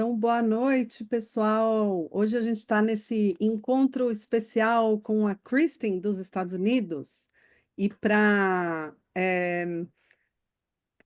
Então, boa noite, pessoal. Hoje a gente está nesse encontro especial com a Kristen dos Estados Unidos. E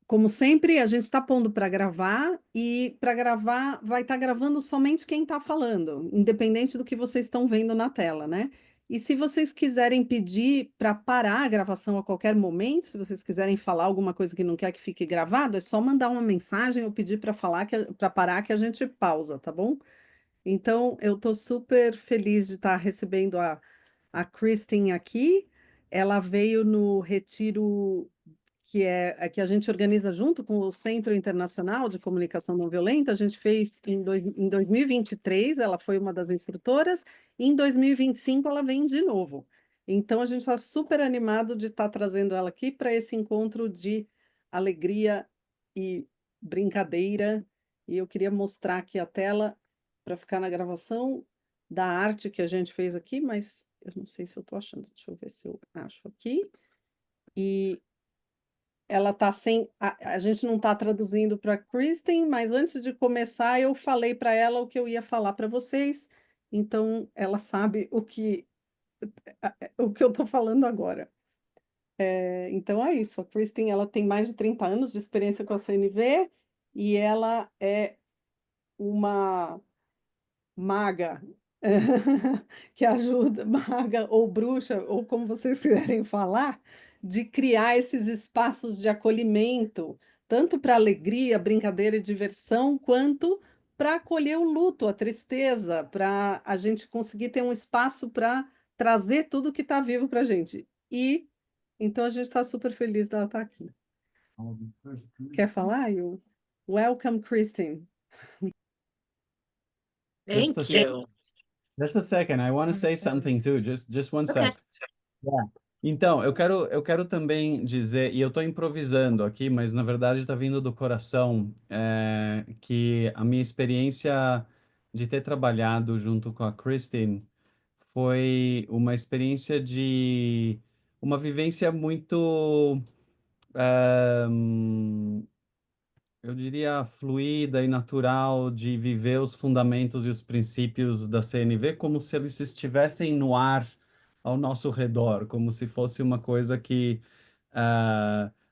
como sempre, a gente está pondo para gravar e para gravar vai estar gravando somente quem está falando, independente do que vocês estão vendo na tela, né? E se vocês quiserem pedir para parar a gravação a qualquer momento, se vocês quiserem falar alguma coisa que não quer que fique gravado, é só mandar uma mensagem ou pedir para falar para parar que a gente pausa, tá bom? Então, eu estou super feliz de estar recebendo a Kristen aqui. Ela veio no retiro que a gente organiza junto com o Centro Internacional de Comunicação Não Violenta. A gente fez em 2023, ela foi uma das instrutoras, e em 2025 ela vem de novo. Então, a gente está super animado de estar trazendo ela aqui para esse encontro de alegria e brincadeira. E eu queria mostrar aqui a tela para ficar na gravação da arte que a gente fez aqui, mas eu não sei se eu estou achando. Deixa eu ver se eu acho aqui. E ela está sem. A gente não está traduzindo para a Kristen, mas antes de começar, eu falei para ela o que eu ia falar para vocês, então ela sabe o que eu estou falando agora. Então é isso. A Kristen ela tem mais de 30 anos de experiência com a CNV e ela é uma maga, que ajuda, maga ou bruxa, ou como vocês quiserem falar, de criar esses espaços de acolhimento, tanto para alegria, brincadeira e diversão, quanto para acolher o luto, a tristeza, para a gente conseguir ter um espaço para trazer tudo que está vivo para a gente. E então a gente está super feliz dela estar aqui. Quer falar, Yu? Welcome, Kristen. Just a Thank you. just a second. I want to say something too. Just one Okay. sec. Yeah. Então, eu quero também dizer, e eu estou improvisando aqui, mas na verdade está vindo do coração, que a minha experiência de ter trabalhado junto com a Christine foi uma experiência de uma vivência muito, eh, eu diria, fluida e natural de viver os fundamentos e os princípios da CNV como se eles estivessem no ar ao nosso redor, como se fosse uma coisa que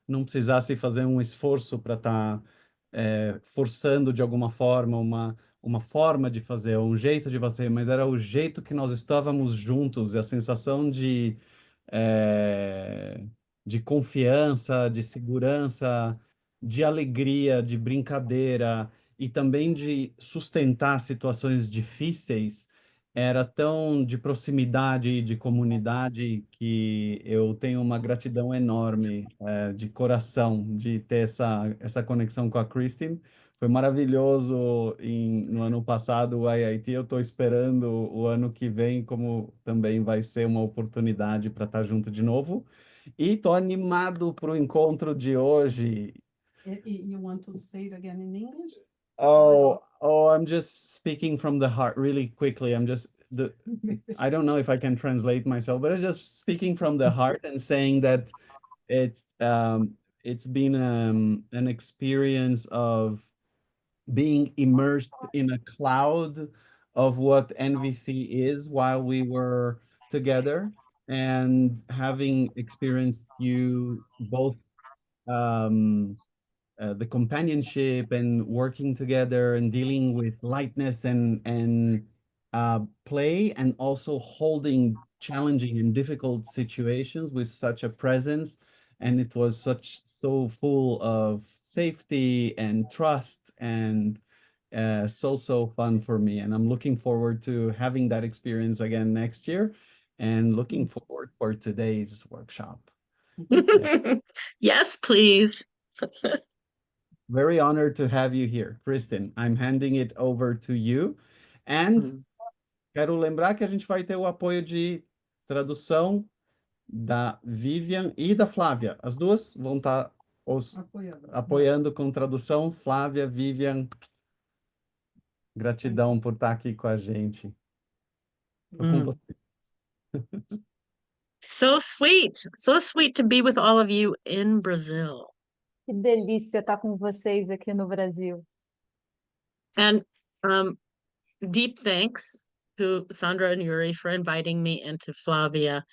não precisasse fazer um esforço para estar forçando de alguma forma uma forma de fazer, um jeito de fazer, mas era o jeito que nós estávamos juntos e a sensação eh, de confiança, de segurança, de alegria, de brincadeira e também de sustentar situações difíceis era tão de proximidade e de comunidade que eu tenho uma gratidão enorme, de coração, de ter essa conexão com a Christine. Foi maravilhoso no ano passado o IIT. Eu estou esperando o ano que vem, como também vai ser uma oportunidade para estar junto de novo. E estou animado para o encontro de hoje. You want to say it again in English? I'm just speaking from the heart really quickly. I don't know if I can translate myself, but I'm just speaking from the heart and saying that it's it's been an experience of being immersed in a cloud of what NVC is while we were together and having experienced you both um, the companionship and working together and dealing with lightness and play and also holding challenging and difficult situations with such a presence. And it was so full of safety and trust and so fun for me. And I'm looking forward to having that experience again next year and looking forward for today's workshop. Yes, please. Very honored to have you here. Kristen, I'm handing it over to you. And quero lembrar que a gente vai ter o apoio de tradução da Vivian e da Flávia. As duas vão estar apoiando com tradução. Flávia, Vivian, gratidão por estar aqui com a gente. Tô com você. So sweet to be with all of you in Brazil. Que delícia estar com vocês aqui no Brasil. And deep thanks to Sandra and Yuri for inviting me, and to Flavia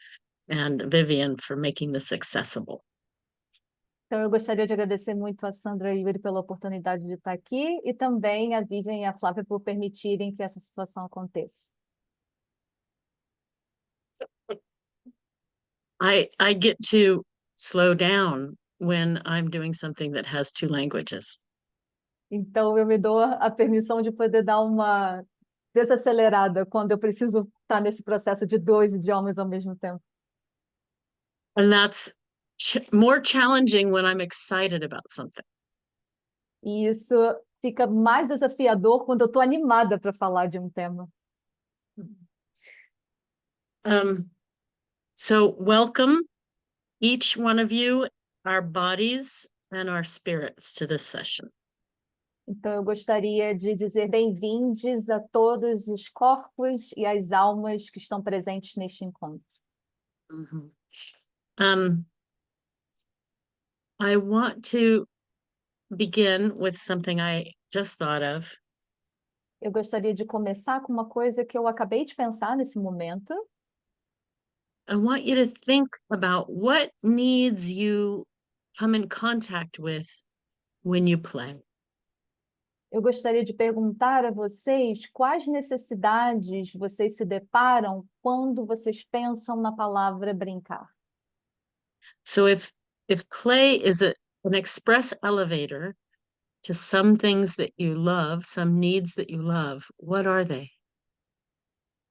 and Vivian for making this accessible. Então, eu gostaria de agradecer muito a Sandra e a Yuri pela oportunidade de estar aqui, e também a Vivian e a Flávia por permitirem que essa situação aconteça. I get to slow down when I'm doing something that has two languages. Então, eu me dou a permissão de poder dar uma desacelerada quando eu preciso estar nesse processo de 2 idiomas ao mesmo tempo. And that's more challenging when I'm excited about something. E isso fica mais desafiador quando eu estou animada para falar de um tema. So welcome each one of you, our bodies and our spirits, to this session. Então, eu gostaria de dizer bem-vindos a todos os corpos e as almas que estão presentes neste encontro. I want to begin with something I just thought of. Eu gostaria de começar com uma coisa que eu acabei de pensar nesse momento. I want you to think about what needs you come in contact with when you play. Eu gostaria de perguntar a vocês quais necessidades vocês se deparam quando vocês pensam na palavra brincar. So if play is an express elevator to some things that you love, some needs that you love, what are they?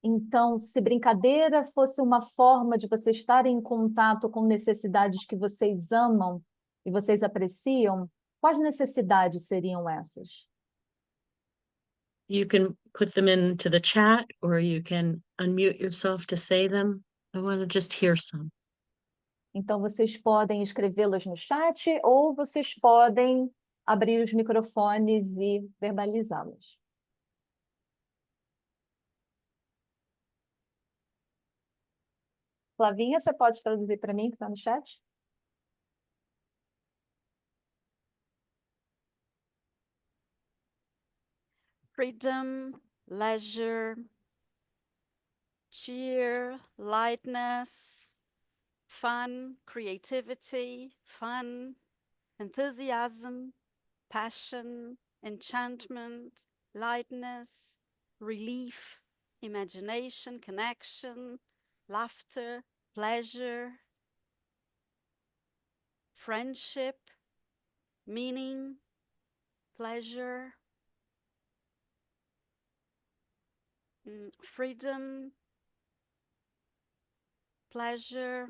Então, se brincadeira fosse uma forma de vocês estarem em contato com necessidades que vocês amam e vocês apreciam, quais necessidades seriam essas? You can put them into the chat, or you can unmute yourself to say them. I want to just hear some. Então, vocês podem escrevê-las no chat ou vocês podem abrir os microfones e verbalizá-las. Flavinha, você pode traduzir para mim que está no chat? Freedom, leisure, cheer, lightness, fun, creativity, fun, enthusiasm, passion, enchantment, lightness, relief, imagination, connection, laughter, pleasure, friendship, meaning, pleasure, freedom, pleasure,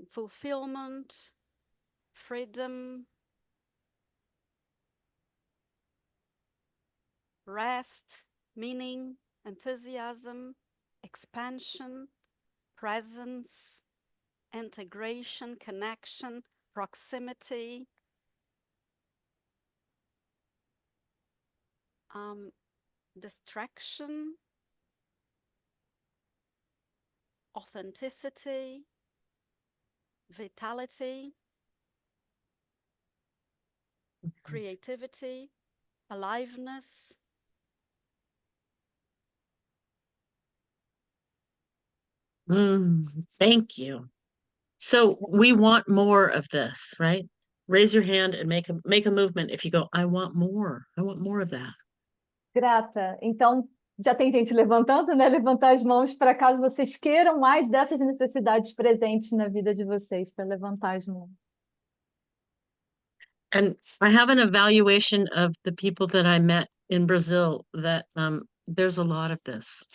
fulfillment, freedom, rest, meaning, enthusiasm, expansion, presence, integration, connection, proximity, distraction, authenticity, vitality, creativity, aliveness, Thank you. So we want more of this, right? Raise your hand and make a movement if you go, I want more. I want more of that. Grata. Então, já tem gente levantando, né? Levantar as mãos para caso vocês queiram mais dessas necessidades presentes na vida de vocês, para levantar as mãos. And I have an evaluation of the people that I met in Brazil that there's a lot of this.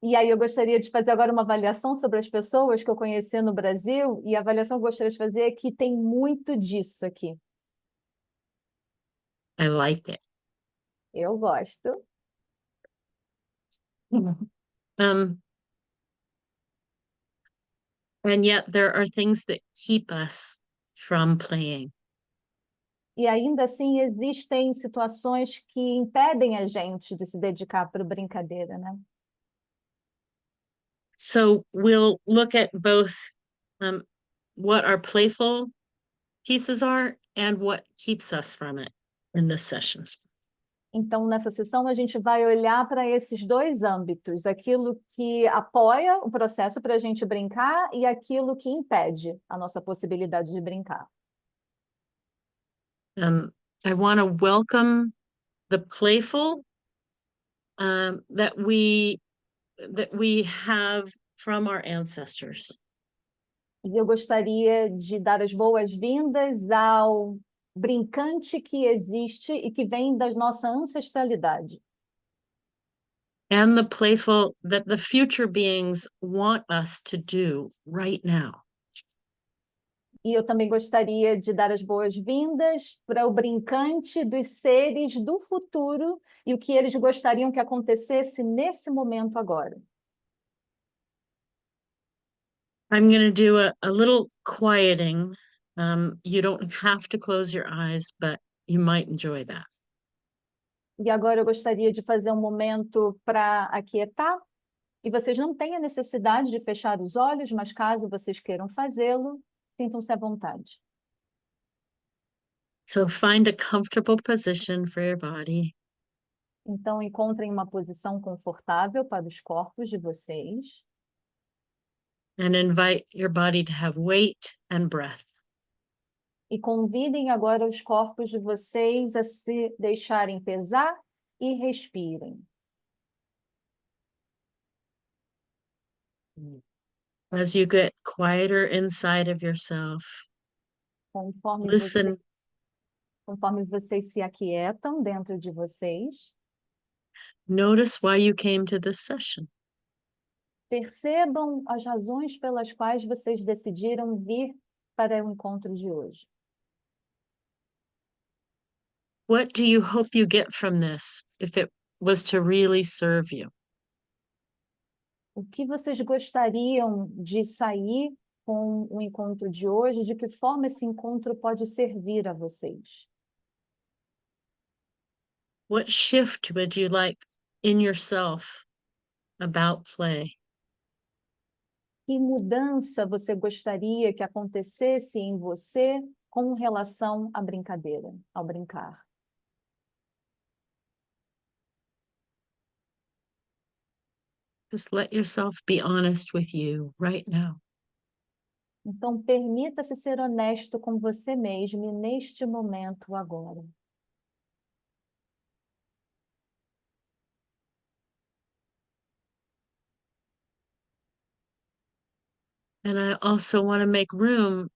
E aí eu gostaria de fazer agora uma avaliação sobre as pessoas que eu conheci no Brasil, e a avaliação que eu gostaria de fazer é que tem muito disso aqui. I like it. Eu gosto. And yet there are things that keep us from playing. E ainda assim existem situações que impedem a gente de se dedicar para a brincadeira, né? So we'll look at both what our playful pieces are and what keeps us from it. in this session. Então, nessa sessão, a gente vai olhar para esses dois âmbitos, aquilo que apoia o processo para a gente brincar e aquilo que impede a nossa possibilidade de brincar. I want to welcome the playful that we have from our ancestors. E eu gostaria de dar as boas-vindas ao brincante que existe e que vem da nossa ancestralidade. And the playful that the future beings want us to do right now. E eu também gostaria de dar as boas-vindas para o brincante dos seres do futuro e o que eles gostariam que acontecesse nesse momento agora. I'm going to do a little quieting. You don't have to close your eyes, but you might enjoy that. E agora eu gostaria de fazer um momento para aquietar. E vocês não têm a necessidade de fechar os olhos, mas caso vocês queiram fazê-lo, sintam-se à vontade. So find a comfortable position for your body. Então, encontrem uma posição confortável para os corpos de vocês. And invite your body to have weight and breath. E convidem agora os corpos de vocês a se deixarem pesar e respirem. As you get quieter inside of yourself, Conforme listen, conforme vocês se aquietam dentro de vocês, notice why you came to this session. percebam as razões pelas quais vocês decidiram vir para o encontro de hoje. What do you hope you get from this if it was to really serve you? O que vocês gostariam de sair com o encontro de hoje? De que forma esse encontro pode servir a vocês? What shift would you like in yourself about play? Que mudança você gostaria que acontecesse em você com relação à brincadeira, ao brincar? Just let yourself be honest with you right now. Então, permita-se ser honesto com você mesmo neste momento agora. And I also want to make room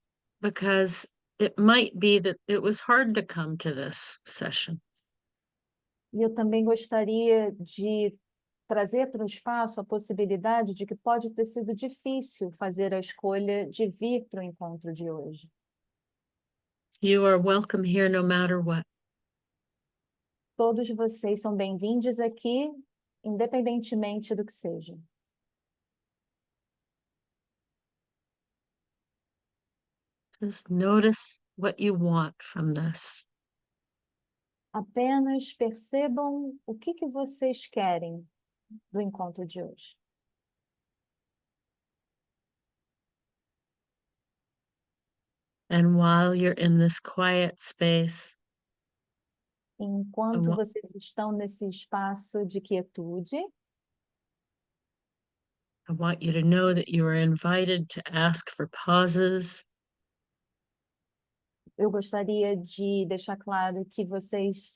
because it might be that it was hard to come to this session. E eu também gostaria de trazer para o espaço a possibilidade de que pode ter sido difícil fazer a escolha de vir para o encontro de hoje. You are welcome here no matter what. Todos vocês são bem-vindos aqui, independentemente do que seja. Just notice what you want from this. Apenas percebam o que vocês querem do encontro de hoje. And while you're in this quiet space, Enquanto vocês estão nesse espaço de quietude, I want you to know that you are invited to ask for pauses, eu gostaria de deixar claro que vocês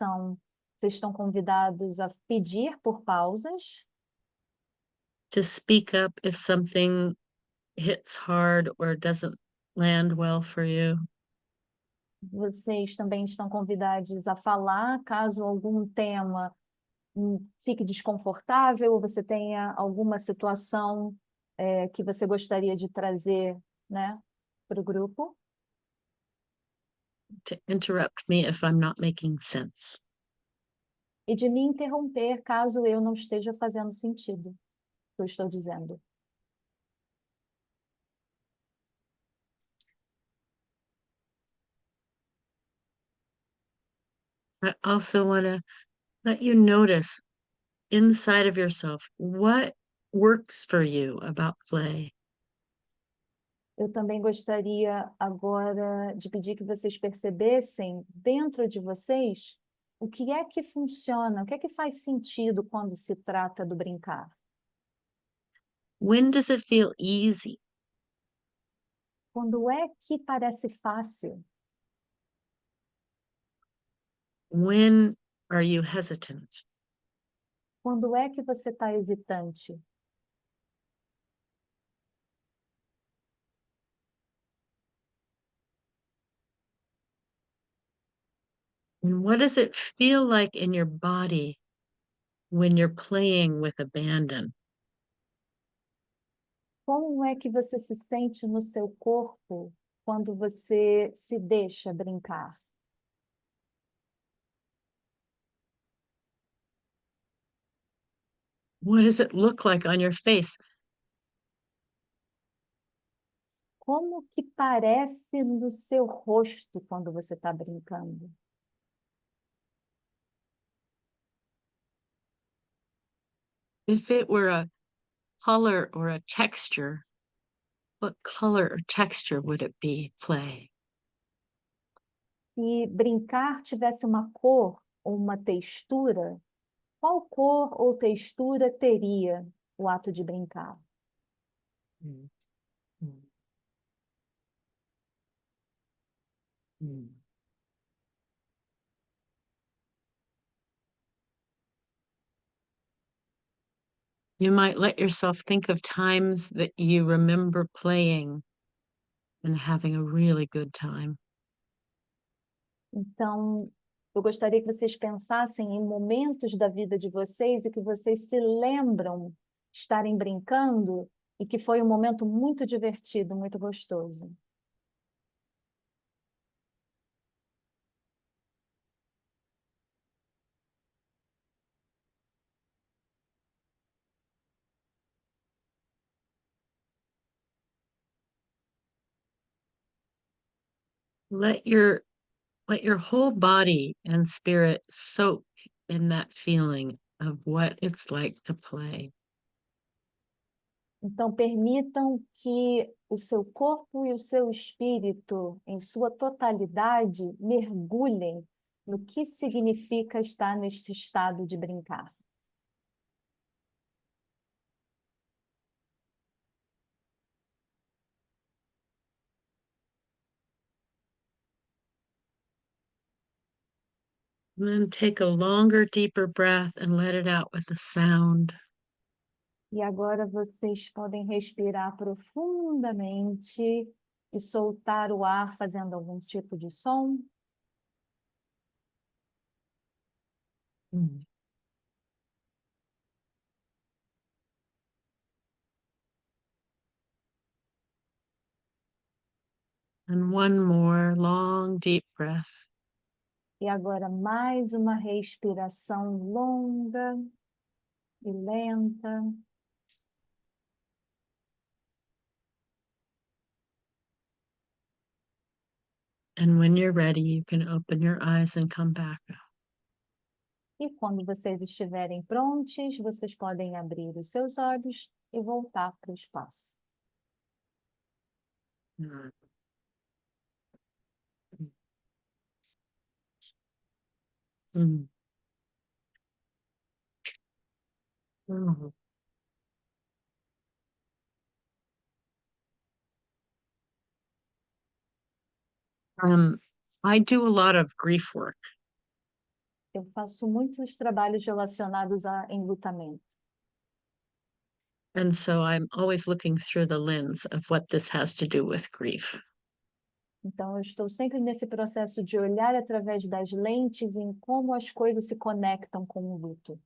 estão convidados a pedir por pausas, to speak up if something hits hard or doesn't land well for you. vocês também estão convidados a falar caso algum tema fique desconfortável ou você tenha alguma situação que você gostaria de trazer, né, para o grupo. To interrupt me if I'm not making sense. E de me interromper caso eu não esteja fazendo sentido o que eu estou dizendo. I also want to let you notice inside of yourself what works for you about play. Eu também gostaria agora de pedir que vocês percebessem dentro de vocês O que é que funciona? O que é que faz sentido quando se trata do brincar? When does it feel easy? Quando é que parece fácil? When are you hesitant? Quando é que você está hesitante? And what does it feel like in your body when you're playing with abandon? Como é que você se sente no seu corpo quando você se deixa brincar? What does it look like on your face? Como que parece no seu rosto quando você está brincando? If it were a color or a texture, what color or texture would it be, play? Se brincar tivesse uma cor ou uma textura, qual cor ou textura teria o ato de brincar? Mm. Mm. Mm. You might let yourself think of times that you remember playing and having a really good time. Então, eu gostaria que vocês pensassem em momentos da vida de vocês e que vocês se lembram estarem brincando e que foi um momento muito divertido, muito gostoso. Let your whole body and spirit soak in that feeling of what it's like to play. Então, permitam que o seu corpo e o seu espírito, em sua totalidade, mergulhem no que significa estar neste estado de brincar. And then take a longer, deeper breath and let it out with a sound. E agora vocês podem respirar profundamente e soltar o ar fazendo algum tipo de som. Mm. And one more long, deep breath. E agora mais uma respiração longa e lenta. And when you're ready, you can open your eyes and come back. E quando vocês estiverem prontos, vocês podem abrir os seus olhos e voltar para o espaço. Mm. Mm. Mm. I do a lot of grief work. Eu faço muitos trabalhos relacionados a enlutamento. And so I'm always looking through the lens of what this has to do with grief. Então, eu estou sempre nesse processo de olhar através das lentes em como as coisas se conectam com o luto.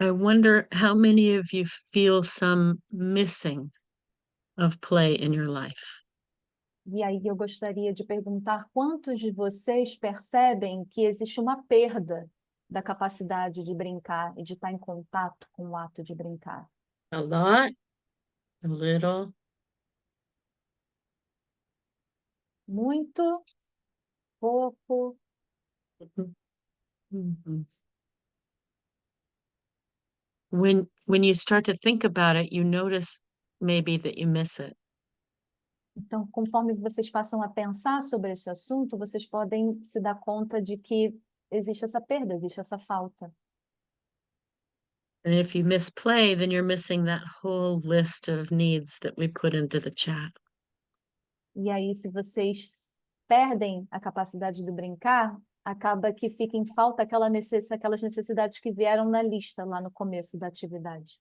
I wonder how many of you feel some missing of play in your life. E aí eu gostaria de perguntar quantos de vocês percebem que existe uma perda da capacidade de brincar e de estar em contato com o ato de brincar. A lot, a little. Muito, pouco. Mhm. When you start to think about it, you notice maybe that you miss it. Então, conforme vocês passam a pensar sobre esse assunto, vocês podem se dar conta de que existe essa perda, existe essa falta. And if you miss play, then you're missing that whole list of needs that we put into the chat. E aí, se vocês perdem a capacidade de brincar, acaba que fica em falta aquelas necessidades que vieram na lista lá no começo da atividade.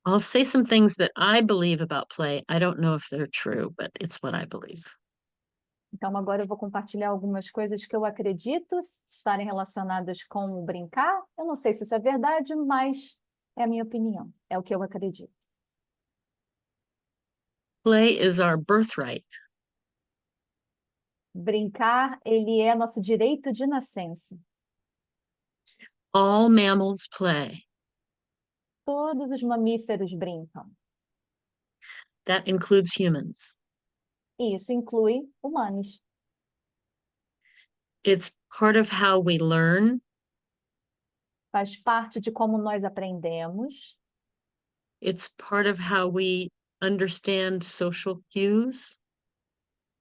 I'll say some things that I believe about play. I don't know if they're true, but it's what I believe. Então, agora eu vou compartilhar algumas coisas que eu acredito estarem relacionadas com o brincar. Eu não sei se isso é verdade, mas é a minha opinião, é o que eu acredito. Play is our birthright. Brincar, ele é nosso direito de nascença. All mammals play. Todos os mamíferos brincam. That includes humans. E isso inclui humanos. It's part of how we learn. Faz parte de como nós aprendemos. It's part of how we understand social cues.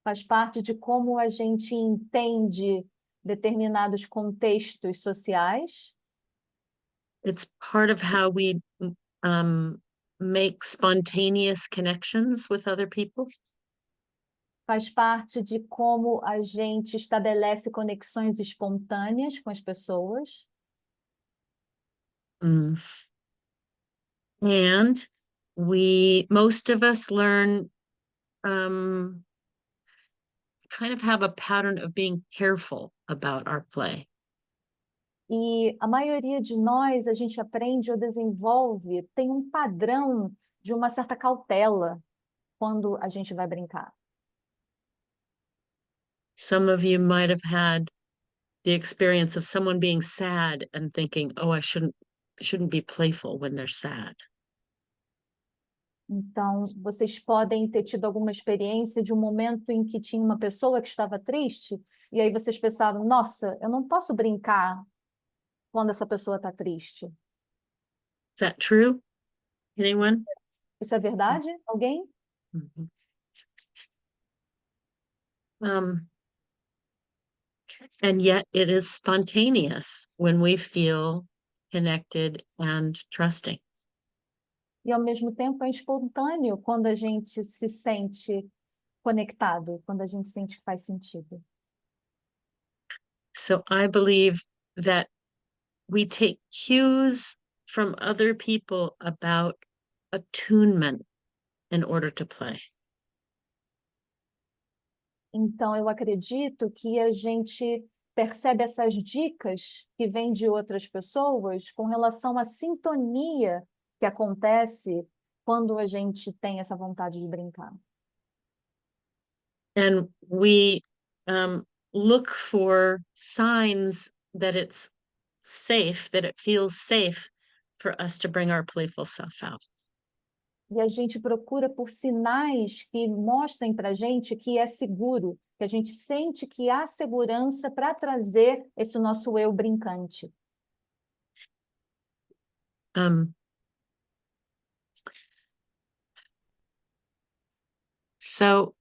Faz parte de como a gente entende determinados contextos sociais. It's part of how we make spontaneous connections with other people. Faz parte de como a gente estabelece conexões espontâneas com as pessoas. And most of us learn, kind of have a pattern of being careful about our play. E a maioria de nós, a gente aprende ou desenvolve, tem um padrão de uma certa cautela quando a gente vai brincar. Some of you might have had the experience of someone being sad and thinking, oh, I shouldn't be playful when they're sad. Então, vocês podem ter tido alguma experiência de um momento em que tinha uma pessoa que estava triste, e aí vocês pensaram, nossa, eu não posso brincar quando essa pessoa está triste. Is that true? Anyone? Isso é verdade? Alguém? Mm-hmm. And yet it is spontaneous when we feel connected and trusting. E ao mesmo tempo é espontâneo quando a gente se sente conectado, quando a gente sente que faz sentido. So I believe that we take cues from other people about attunement in order to play. Então, eu acredito que a gente percebe essas dicas que vêm de outras pessoas com relação à sintonia que acontece quando a gente tem essa vontade de brincar. And we look for signs that it's safe, that it feels safe for us to bring our playful self out. E a gente procura por sinais que mostrem para a gente que é seguro, que a gente sente que há segurança para trazer esse nosso eu brincante. So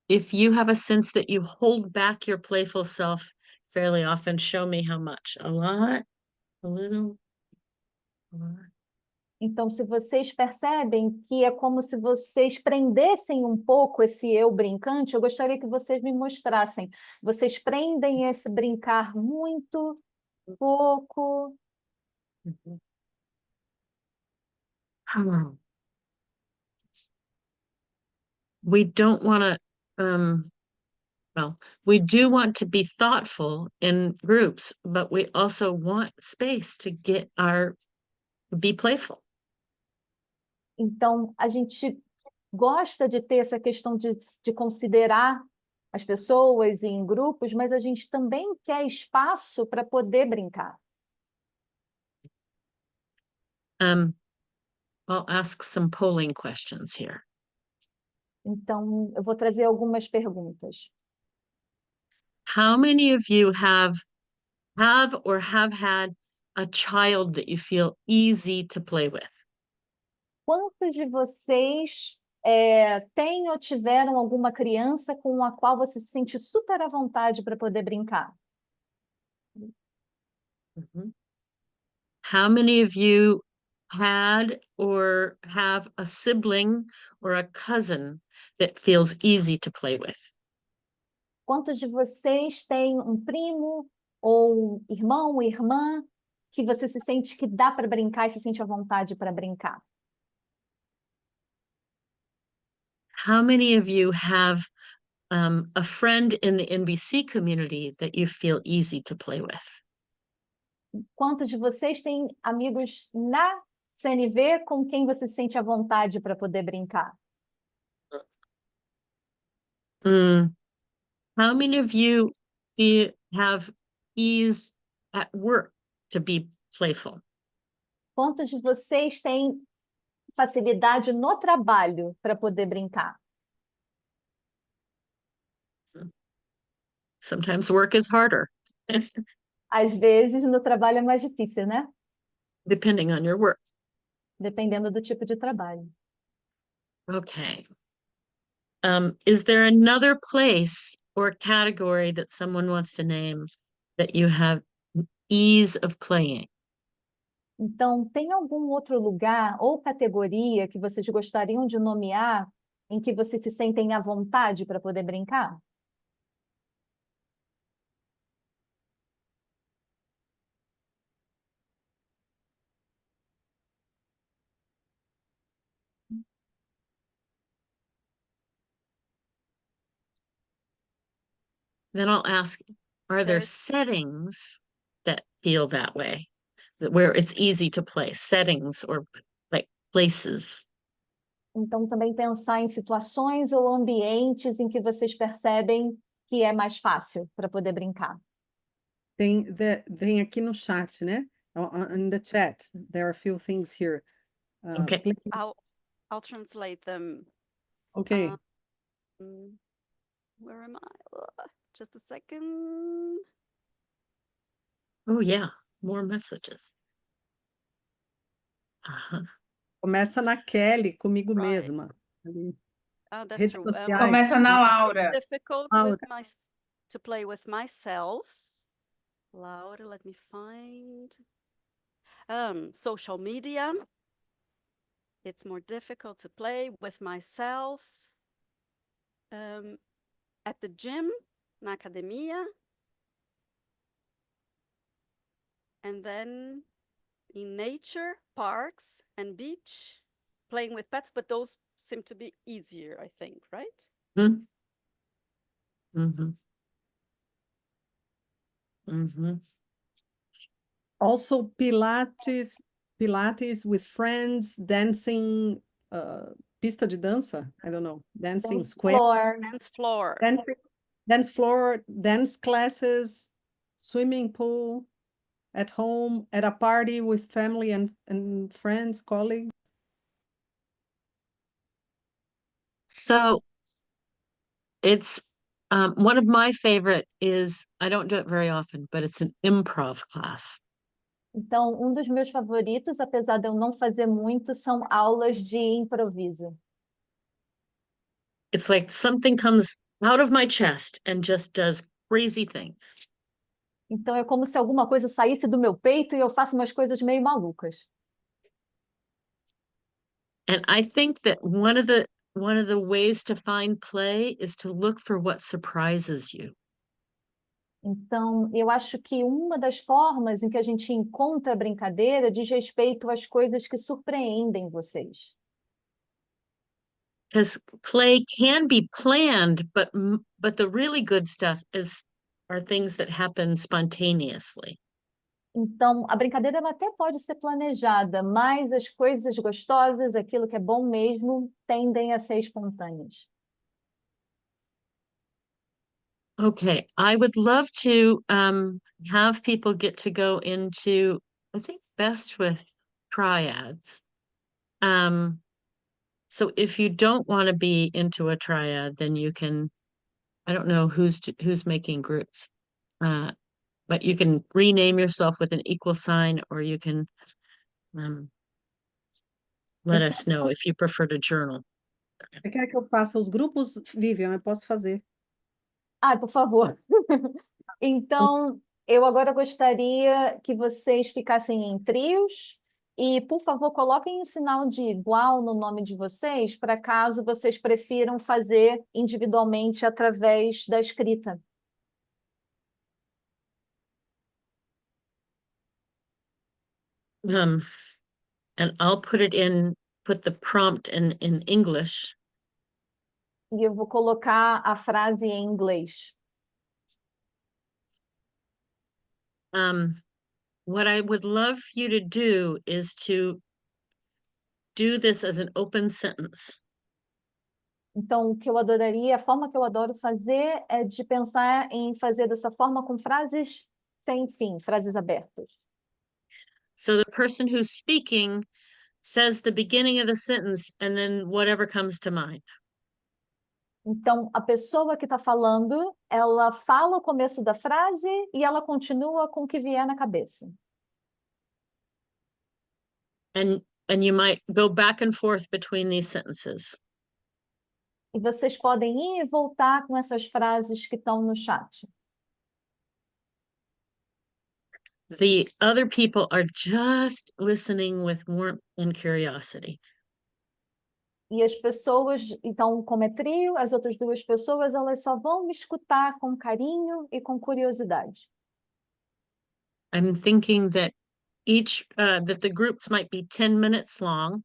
if you have a sense that you hold back your playful self fairly often, show me how much. A lot? A little? A lot? Então, se vocês percebem que é como se vocês prendessem um pouco esse eu brincante, eu gostaria que vocês me mostrassem. Vocês prendem esse brincar muito, pouco? We don't want to, well, we do want to be thoughtful in groups, but we also want space to be playful. Então, a gente gosta de ter essa questão de considerar as pessoas em grupos, mas a gente também quer espaço para poder brincar. I'll ask some polling questions here. Então, eu vou trazer algumas perguntas. How many of you have or have had a child that you feel easy to play with? Quantos de vocês têm ou tiveram alguma criança com a qual você se sente super à vontade para poder brincar? How many of you had or have a sibling or a cousin that feels easy to play with? Quantos de vocês têm um primo ou irmão ou irmã que você se sente que dá para brincar e se sente à vontade para brincar? How many of you have a friend in the NVC community that you feel easy to play with? Quantos de vocês têm amigos na CNV com quem você se sente à vontade para poder brincar? How many of you have ease at work to be playful? Quantos de vocês têm facilidade no trabalho para poder brincar? Sometimes work is harder, Às vezes no trabalho é mais difícil, né? depending on your work. Dependendo do tipo de trabalho. Okay. Is there another place or category that someone wants to name that you have ease of playing? Então, tem algum outro lugar ou categoria que vocês gostariam de nomear em que vocês se sentem à vontade para poder brincar? Then I'll ask, are there There's- settings that feel that way? Where it's easy to play, settings or like places? Então, também pensar em situações ou ambientes em que vocês percebem que é mais fácil para poder brincar. Tem aqui no chat, né? In the chat, there are a few things here. Okay. Please- I'll translate them. Okay. Where am I? Just a second. Oh yeah, more messages. Uh-huh. Começa na Kelly, comigo Right. mesma. Ali. Oh, that's Redes true. sociais. Começa na It's Laura. difficult Laura. to play with myself. Laura, let me find. Social media. It's more difficult to play with myself. At the gym, na academia. And then in nature, parks and beach, playing with pets, but those seem to be easier, I think, right? Mm. Mm-hmm. Mm-hmm. Also Pilates with friends, dancing, pista de dança, I don't know, dancing Dance square, floor. Dance floor. dance floor, dance classes, swimming pool, at home, at a party with family and friends, colleagues. So it's one of my favorite is, I don't do it very often, but it's an improv class. Então, um dos meus favoritos, apesar de eu não fazer muito, são aulas de improviso. It's like something comes out of my chest and just does crazy things. Então, é como se alguma coisa saísse do meu peito e eu faço umas coisas meio malucas. And I think that one of the ways to find play is to look for what surprises you. Então, eu acho que uma das formas em que a gente encontra a brincadeira diz respeito às coisas que surpreendem vocês. Because play can be planned, but the really good stuff are things that happen spontaneously. Então, a brincadeira ela até pode ser planejada, mas as coisas gostosas, aquilo que é bom mesmo, tendem a ser espontâneas. Okay, I would love to have people get to go into, I think best with triads. So if you don't want to be into a triad, then you can, I don't know who's making groups. But you can rename yourself with an equal sign, or you can let us know if you prefer to journal. Você quer que eu faça os grupos, Vivian? Eu posso fazer. Ah, por favor. Então, eu agora gostaria que vocês ficassem em trios e, por favor, coloquem um sinal de igual no nome de vocês, para caso vocês prefiram fazer individualmente através da escrita. And I'll put the prompt in English. E eu vou colocar a frase em inglês. What I would love you to do is to do this as an open sentence. Então, o que eu adoraria, a forma que eu adoro fazer é de pensar em fazer dessa forma com frases sem fim, frases abertas. So the person who's speaking says the beginning of the sentence and then whatever comes to mind. Então, a pessoa que está falando, ela fala o começo da frase e ela continua com o que vier na cabeça. And you might go back and forth between these sentences. E vocês podem ir e voltar com essas frases que estão no chat. The other people are just listening with warmth and curiosity. E as pessoas, então, como é trio, as outras duas pessoas, elas só vão me escutar com carinho e com curiosidade. I'm thinking that that the groups might be 10 minutes long.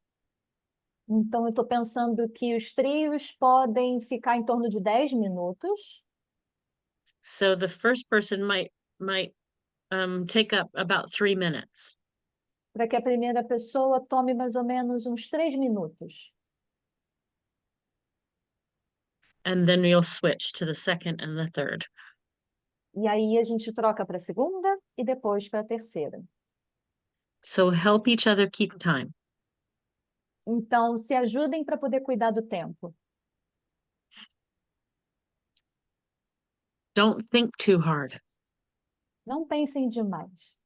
Então, eu estou pensando que os trios podem ficar em torno de 10 minutos. So the first person might take up about 3 minutes. Para que a primeira pessoa tome mais ou menos uns 3 minutos. And then you'll switch to the second and the third. E aí a gente troca para a segunda e depois para a terceira. So help each other keep time. Então, se ajudem para poder cuidar do tempo. Don't think too hard. Não pensem demais.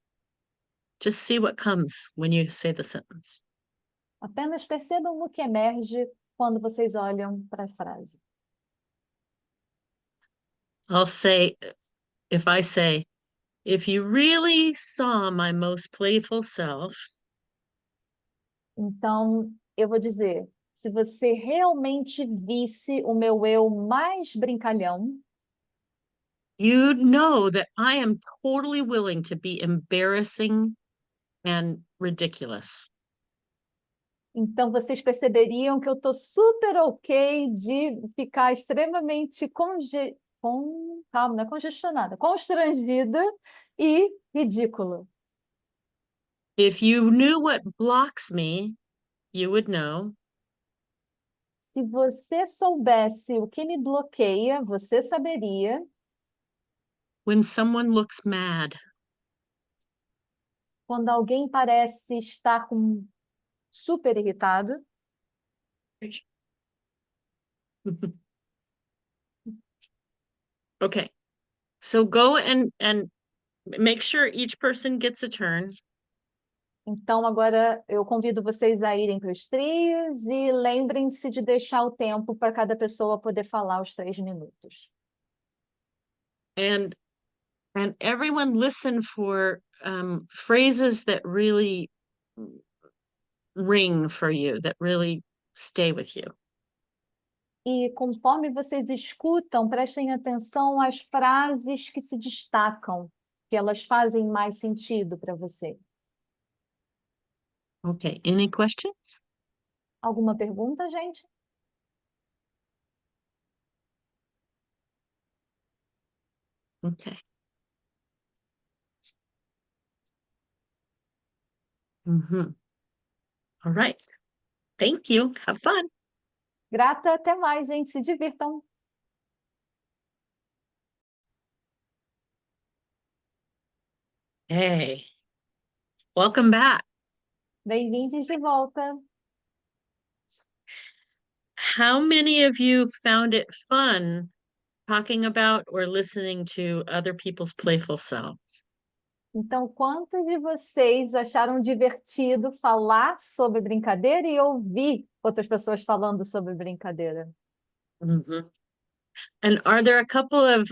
Just see what comes when you say the sentence. Apenas percebam o que emerge quando vocês olham para a frase. I'll say, if I say, if you really saw my most playful self, Então, eu vou dizer, se você realmente visse o meu eu mais brincalhão, you'd know that I am totally willing to be embarrassing and ridiculous. então vocês perceberiam que eu estou super ok de ficar extremamente congestionada, constrangida e ridícula. If you knew what blocks me, you would know. Se você soubesse o que me bloqueia, você saberia When someone looks mad, quando alguém parece estar super irritado. Okay, so go and make sure each person gets a turn. Então, agora eu convido vocês a irem para os trios e lembrem-se de deixar o tempo para cada pessoa poder falar os 3 minutos. And everyone listen for phrases that really ring for you, that really stay with you. E conforme vocês escutam, prestem atenção às frases que se destacam, que elas fazem mais sentido para você. Okay, any questions? Alguma pergunta, gente? Okay. Mm-hmm. All right. Thank you. Have fun. Grata, até mais, gente. Se divirtam. Hey, welcome back. Bem-vindos de volta. How many of you found it fun talking about or listening to other people's playful selves? Então, quantos de vocês acharam divertido falar sobre brincadeira e ouvir outras pessoas falando sobre brincadeira? Mhm. And are there a couple of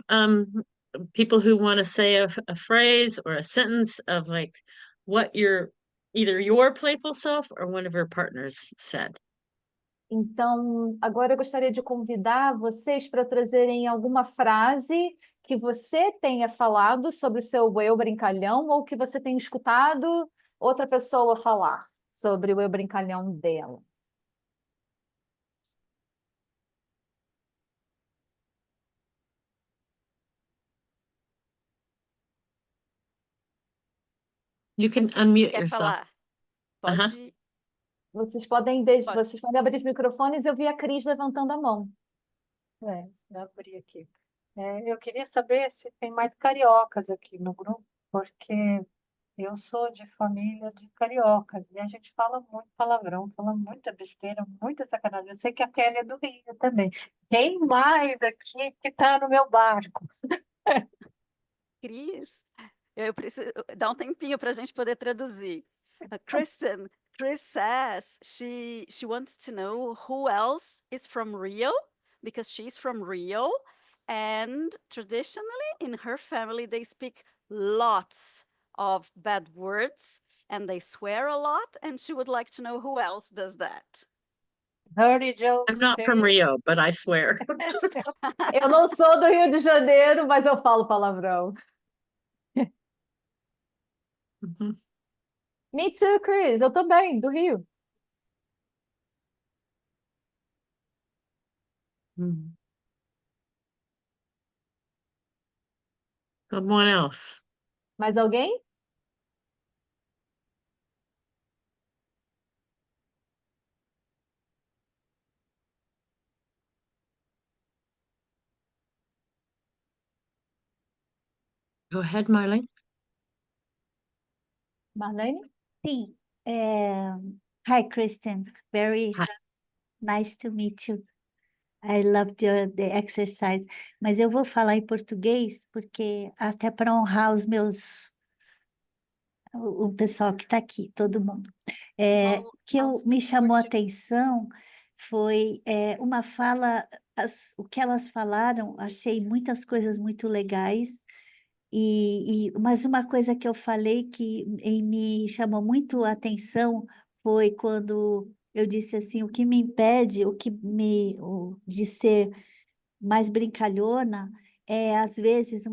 people who want to say a phrase or a sentence of like what either your playful self or one of your partners said? Então, agora eu gostaria de convidar vocês para trazerem alguma frase que você tenha falado sobre o seu eu brincalhão ou que você tenha escutado outra pessoa falar sobre o eu brincalhão dela. You can unmute Quer yourself. falar? Pode. Vocês podem, Pode. vocês podem abrir os microfones e eu vi a Cris levantando a mão. Eu abri aqui. Eu queria saber se tem mais cariocas aqui no grupo, porque eu sou de família de cariocas e a gente fala muito palavrão, fala muita besteira, muita sacanagem. Eu sei que a Kelly é do Rio também. Quem mais aqui que está no meu barco? Cris, eu preciso dar um tempinho para a gente poder traduzir. Kristen, Chris says she wants to know who else is from Rio, because she's from Rio, and traditionally in her family they speak lots of bad words and they swear a lot, and she would like to know who else does that. Dirty jokes. I'm not from Rio, but I swear. Eu não sou do Rio de Janeiro, mas eu falo palavrão. Mhm. Me too, Chris. Eu também, do Rio. Mm. Someone else. Mais alguém? Go ahead, Marlene. Marlene? Sim. Hi, Kristen. Very Hi. nice to meet you. I loved the exercise. Mas eu vou falar em português, porque até para honrar o pessoal que está aqui, todo mundo. Me chamou a atenção foi uma fala, o que elas falaram, achei muitas coisas muito legais. Mas uma coisa que eu falei que me chamou muito a atenção foi quando eu disse assim, o que me impede, de ser mais brincalhona é, às vezes,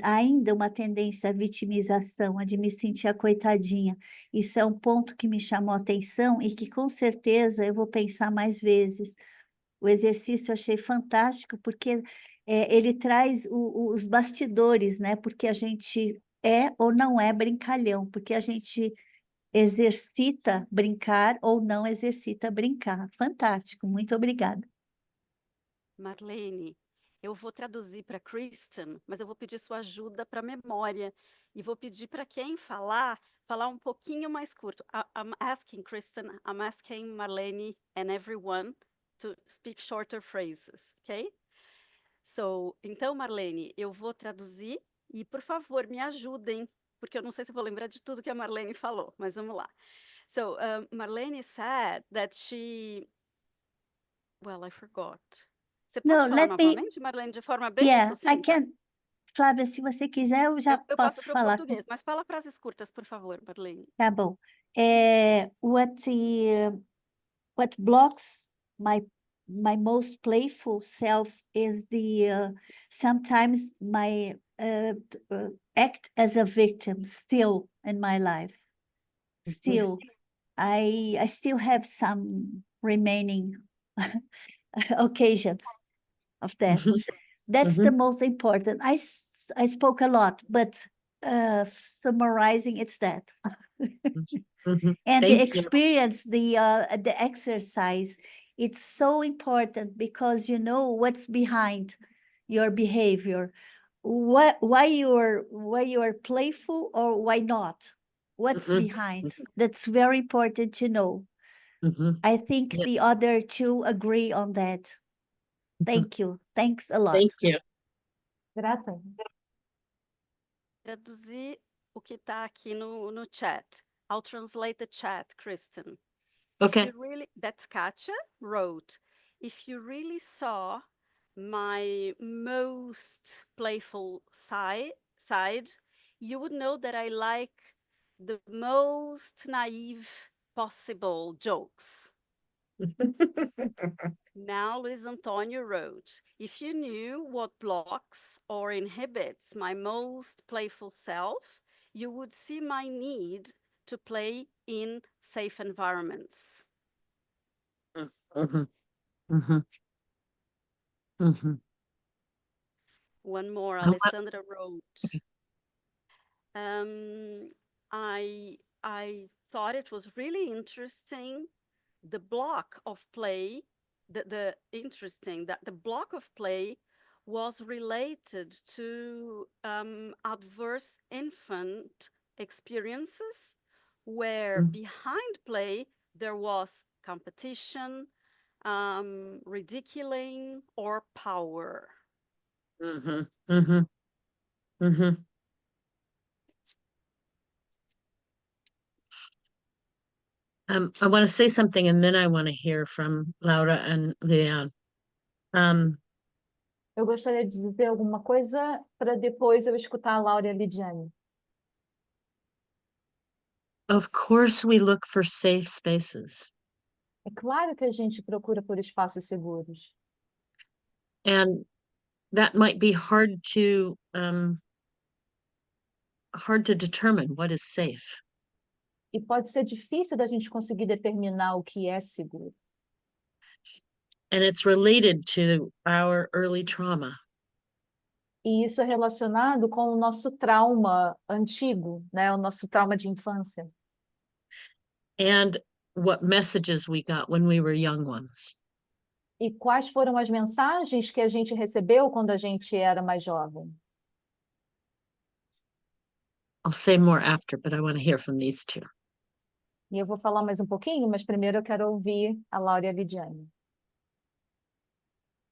ainda uma tendência à vitimização, a de me sentir a coitadinha. Isso é um ponto que me chamou a atenção e que, com certeza, eu vou pensar mais vezes. O exercício eu achei fantástico, porque ele traz os bastidores, né? Porque a gente é ou não é brincalhão, porque a gente exercita brincar ou não exercita brincar. Fantástico, muito obrigada. Marlene, eu vou traduzir para Kristen, mas eu vou pedir sua ajuda para memória e vou pedir para quem falar um pouquinho mais curto. I'm asking Kristen, I'm asking Marlene and everyone to speak shorter phrases, okay? Então, Marlene, eu vou traduzir e, por favor, me ajudem, porque eu não sei se vou lembrar de tudo que a Marlene falou, mas vamos lá. Marlene said that I forgot. Você pode falar novamente, Marlene, de forma bem sucinta? Flávia, se você quiser, eu já eu posso passo para o falar. português, mas fala frases curtas, por favor, Marlene. Tá bom. What blocks my most playful self is sometimes my act as a victim still in my life. Still, I still have some remaining occasions of that. That's the most important. I spoke a lot, but summarizing, it's that. And the experience, the exercise, it's so important because you know what's behind your behavior. Why you are playful or why not? What's behind? That's very important to know. I think the other two agree on that. Thank you. Thanks a lot. Thank you. Grata. Traduzir o que está aqui no chat. I'll translate the chat, Kristen. Okay. That's Katja wrote, if you really saw my most playful side, you would know that I like the most naive possible jokes. Now Luis Antonio wrote, if you knew what blocks or inhibits my most playful self, you would see my need to play in safe environments. Mhm. Mhm. Mhm. One more, I want- Alessandra wrote, I thought it was really interesting, the block of play, interesting that the block of play was related to adverse infant experiences, where behind play there was competition, ridiculing, or power. Mhm. Mhm. Mhm. I want to say something and then I want to hear from Laura and Leon. Eu gostaria de dizer alguma coisa para depois eu escutar a Laura e a Lidiane. Of course, we look for safe spaces. É claro que a gente procura por espaços seguros. And that might be hard to determine what is safe. E pode ser difícil da gente conseguir determinar o que é seguro. And it's related to our early trauma. E isso é relacionado com o nosso trauma antigo, né? O nosso trauma de infância. And what messages we got when we were young ones. E quais foram as mensagens que a gente recebeu quando a gente era mais jovem? I'll say more after, but I want to hear from these two. E eu vou falar mais um pouquinho, mas primeiro eu quero ouvir a Laura e a Lidiane.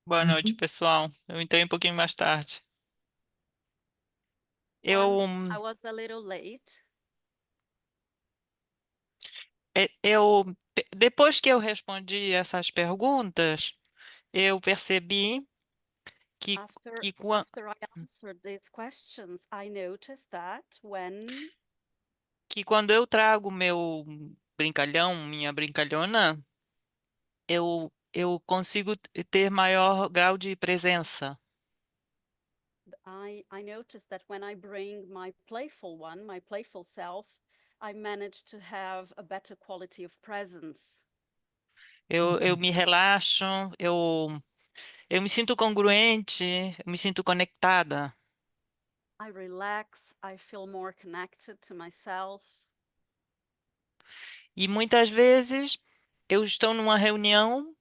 Boa noite, pessoal. Eu entrei um pouquinho mais tarde. I was a little late. Depois que eu respondi essas perguntas, eu percebi que After I answered these questions, I noticed that quando eu trago meu brincalhão, minha brincalhona, eu consigo ter maior grau de presença. I noticed that when I bring my playful one, my playful self, I manage to have a better quality of presence. Eu me relaxo, eu me sinto congruente, eu me sinto conectada. I relax, I feel more connected to myself. E muitas vezes eu estou numa reunião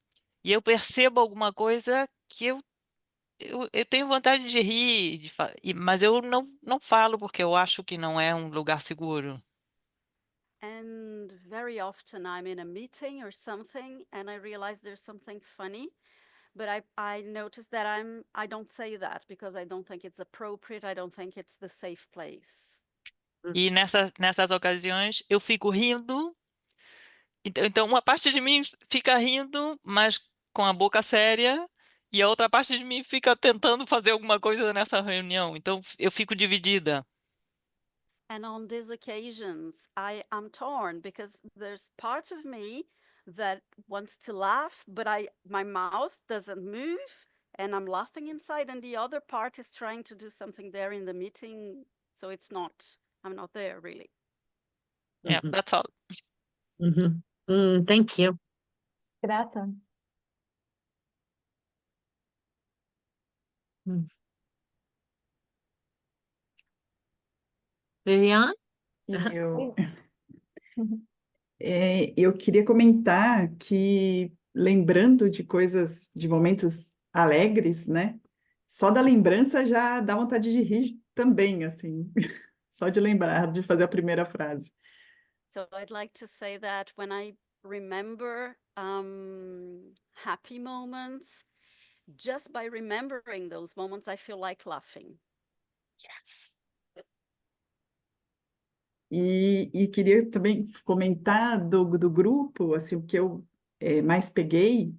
e eu percebo alguma coisa que eu tenho vontade de rir, mas eu não falo porque eu acho que não é um lugar seguro. And very often I'm in a meeting or something and I realize there's something funny, but I notice that I don't say that because I don't think it's appropriate, I don't think it's the safe place. E nessas ocasiões eu fico rindo. Então uma parte de mim fica rindo, mas com a boca séria, e a outra parte de mim fica tentando fazer alguma coisa nessa reunião. Então eu fico dividida. And on these occasions, I'm torn because there's part of me that wants to laugh, but my mouth doesn't move and I'm laughing inside, and the other part is trying to do something there in the meeting, so I'm not there really. Yeah, that's all. Thank you. Grata. Viviane? Eu queria comentar que, lembrando de coisas, de momentos alegres, né? Só da lembrança já dá vontade de rir também, assim, só de lembrar, de fazer a primeira frase. So I'd like to say that when I remember happy moments, just by remembering those moments, I feel like laughing. Yes. E queria também comentar do grupo, assim, o que eu mais peguei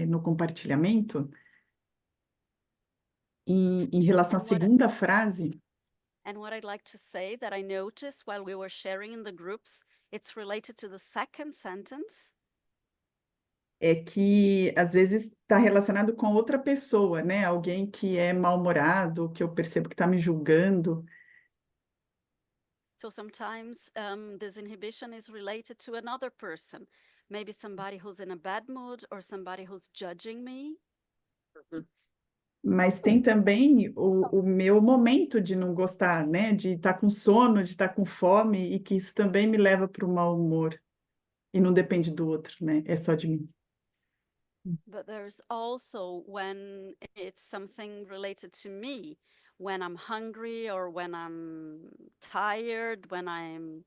no compartilhamento, em relação à segunda frase, And what I'd like to say that I noticed while we were sharing in the groups, it's related to the second sentence. é que às vezes está relacionado com outra pessoa, né? Alguém que é mal-humorado, que eu percebo que está me julgando. So sometimes this inhibition is related to another person, maybe somebody who's in a bad mood or somebody who's judging me. Mas tem também o meu momento de não gostar, né? De estar com sono, de estar com fome, e que isso também me leva para o mau humor. E não depende do outro, né? É só de mim. But there's also when it's something related to me, when I'm hungry or when I'm tired, when I'm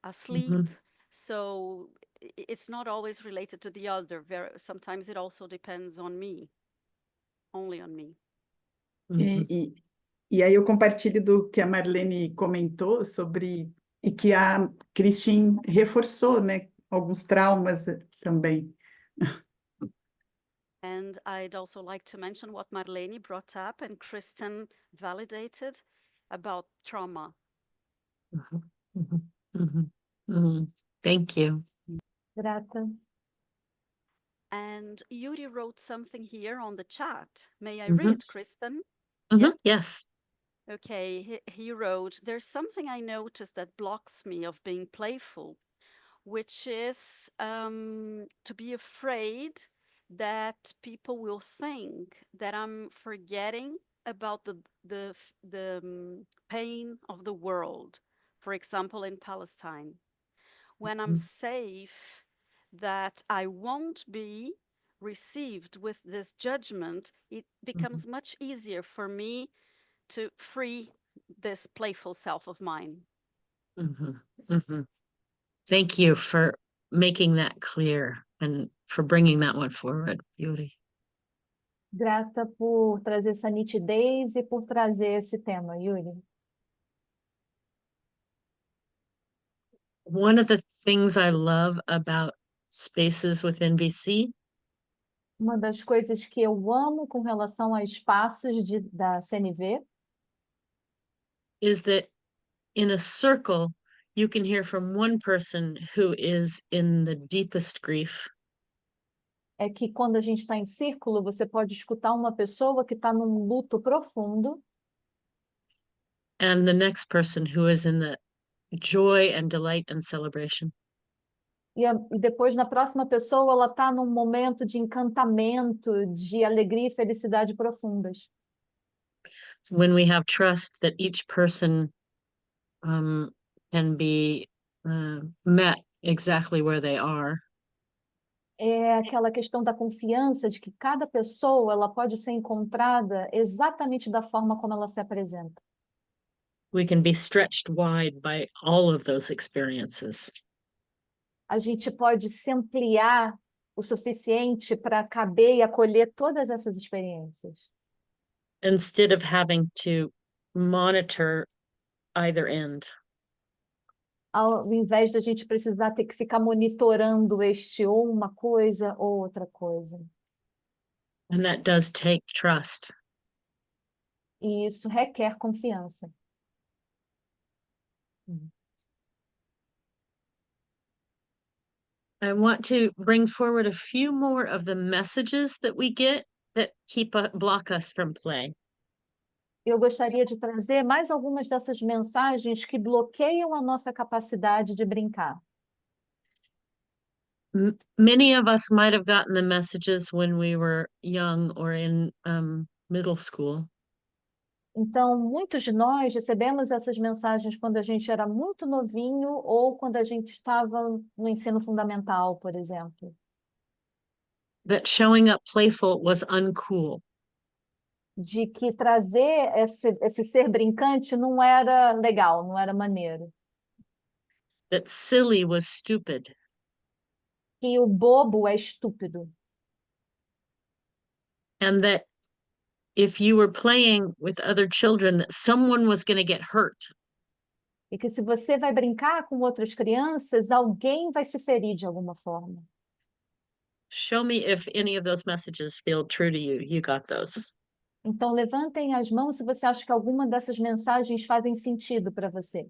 asleep. So it's not always related to the other. Sometimes it also depends on me, only on me. E aí eu compartilho do que a Marlene comentou sobre, e que a Christine reforçou, né? Alguns traumas também. And I'd also like to mention what Marlene brought up and Kristen validated about trauma. Thank you. Grata. And Yuri wrote something here on the chat. May I read, Kristen? Yes. Okay, he wrote, there's something I noticed that blocks me of being playful, which is to be afraid that people will think that I'm forgetting about the pain of the world, for example, in Palestine. When I'm safe, that I won't be received with this judgment, it becomes much easier for me to free this playful self of mine. Thank you for making that clear and for bringing that one forward, Yuri. Grata por trazer essa nitidez e por trazer esse tema, Yuri. One of the things I love about spaces within VC Uma das coisas que eu amo com relação a espaços da CNV is that in a circle, you can hear from one person who is in the deepest grief. é que quando a gente está em círculo, você pode escutar uma pessoa que está num luto profundo And the next person who is in the joy and delight and celebration. e depois, na próxima pessoa, ela está num momento de encantamento, de alegria e felicidade profundas. When we have trust that each person can be met exactly where they are. É aquela questão da confiança de que cada pessoa ela pode ser encontrada exatamente da forma como ela se apresenta. We can be stretched wide by all of those experiences. A gente pode se ampliar o suficiente para caber e acolher todas essas experiências. Instead of having to monitor either end. Ao invés da gente precisar ter que ficar monitorando ou uma coisa ou outra coisa. And that does take trust. E isso requer confiança. I want to bring forward a few more of the messages that we get that block us from play. Eu gostaria de trazer mais algumas dessas mensagens que bloqueiam a nossa capacidade de brincar. Many of us might have gotten the messages when we were young or in middle school. Então, muitos de nós recebemos essas mensagens quando a gente era muito novinho ou quando a gente estava no ensino fundamental, por exemplo. That showing up playful was uncool. De que trazer esse ser brincante não era legal, não era maneiro. That silly was stupid. Que o bobo é estúpido. and that if you were playing with other children, that someone was going to get hurt. E que se você vai brincar com outras crianças, alguém vai se ferir de alguma forma. Show me if any of those messages feel true to you. You got those. Então, levantem as mãos se você acha que alguma dessas mensagens fazem sentido para você.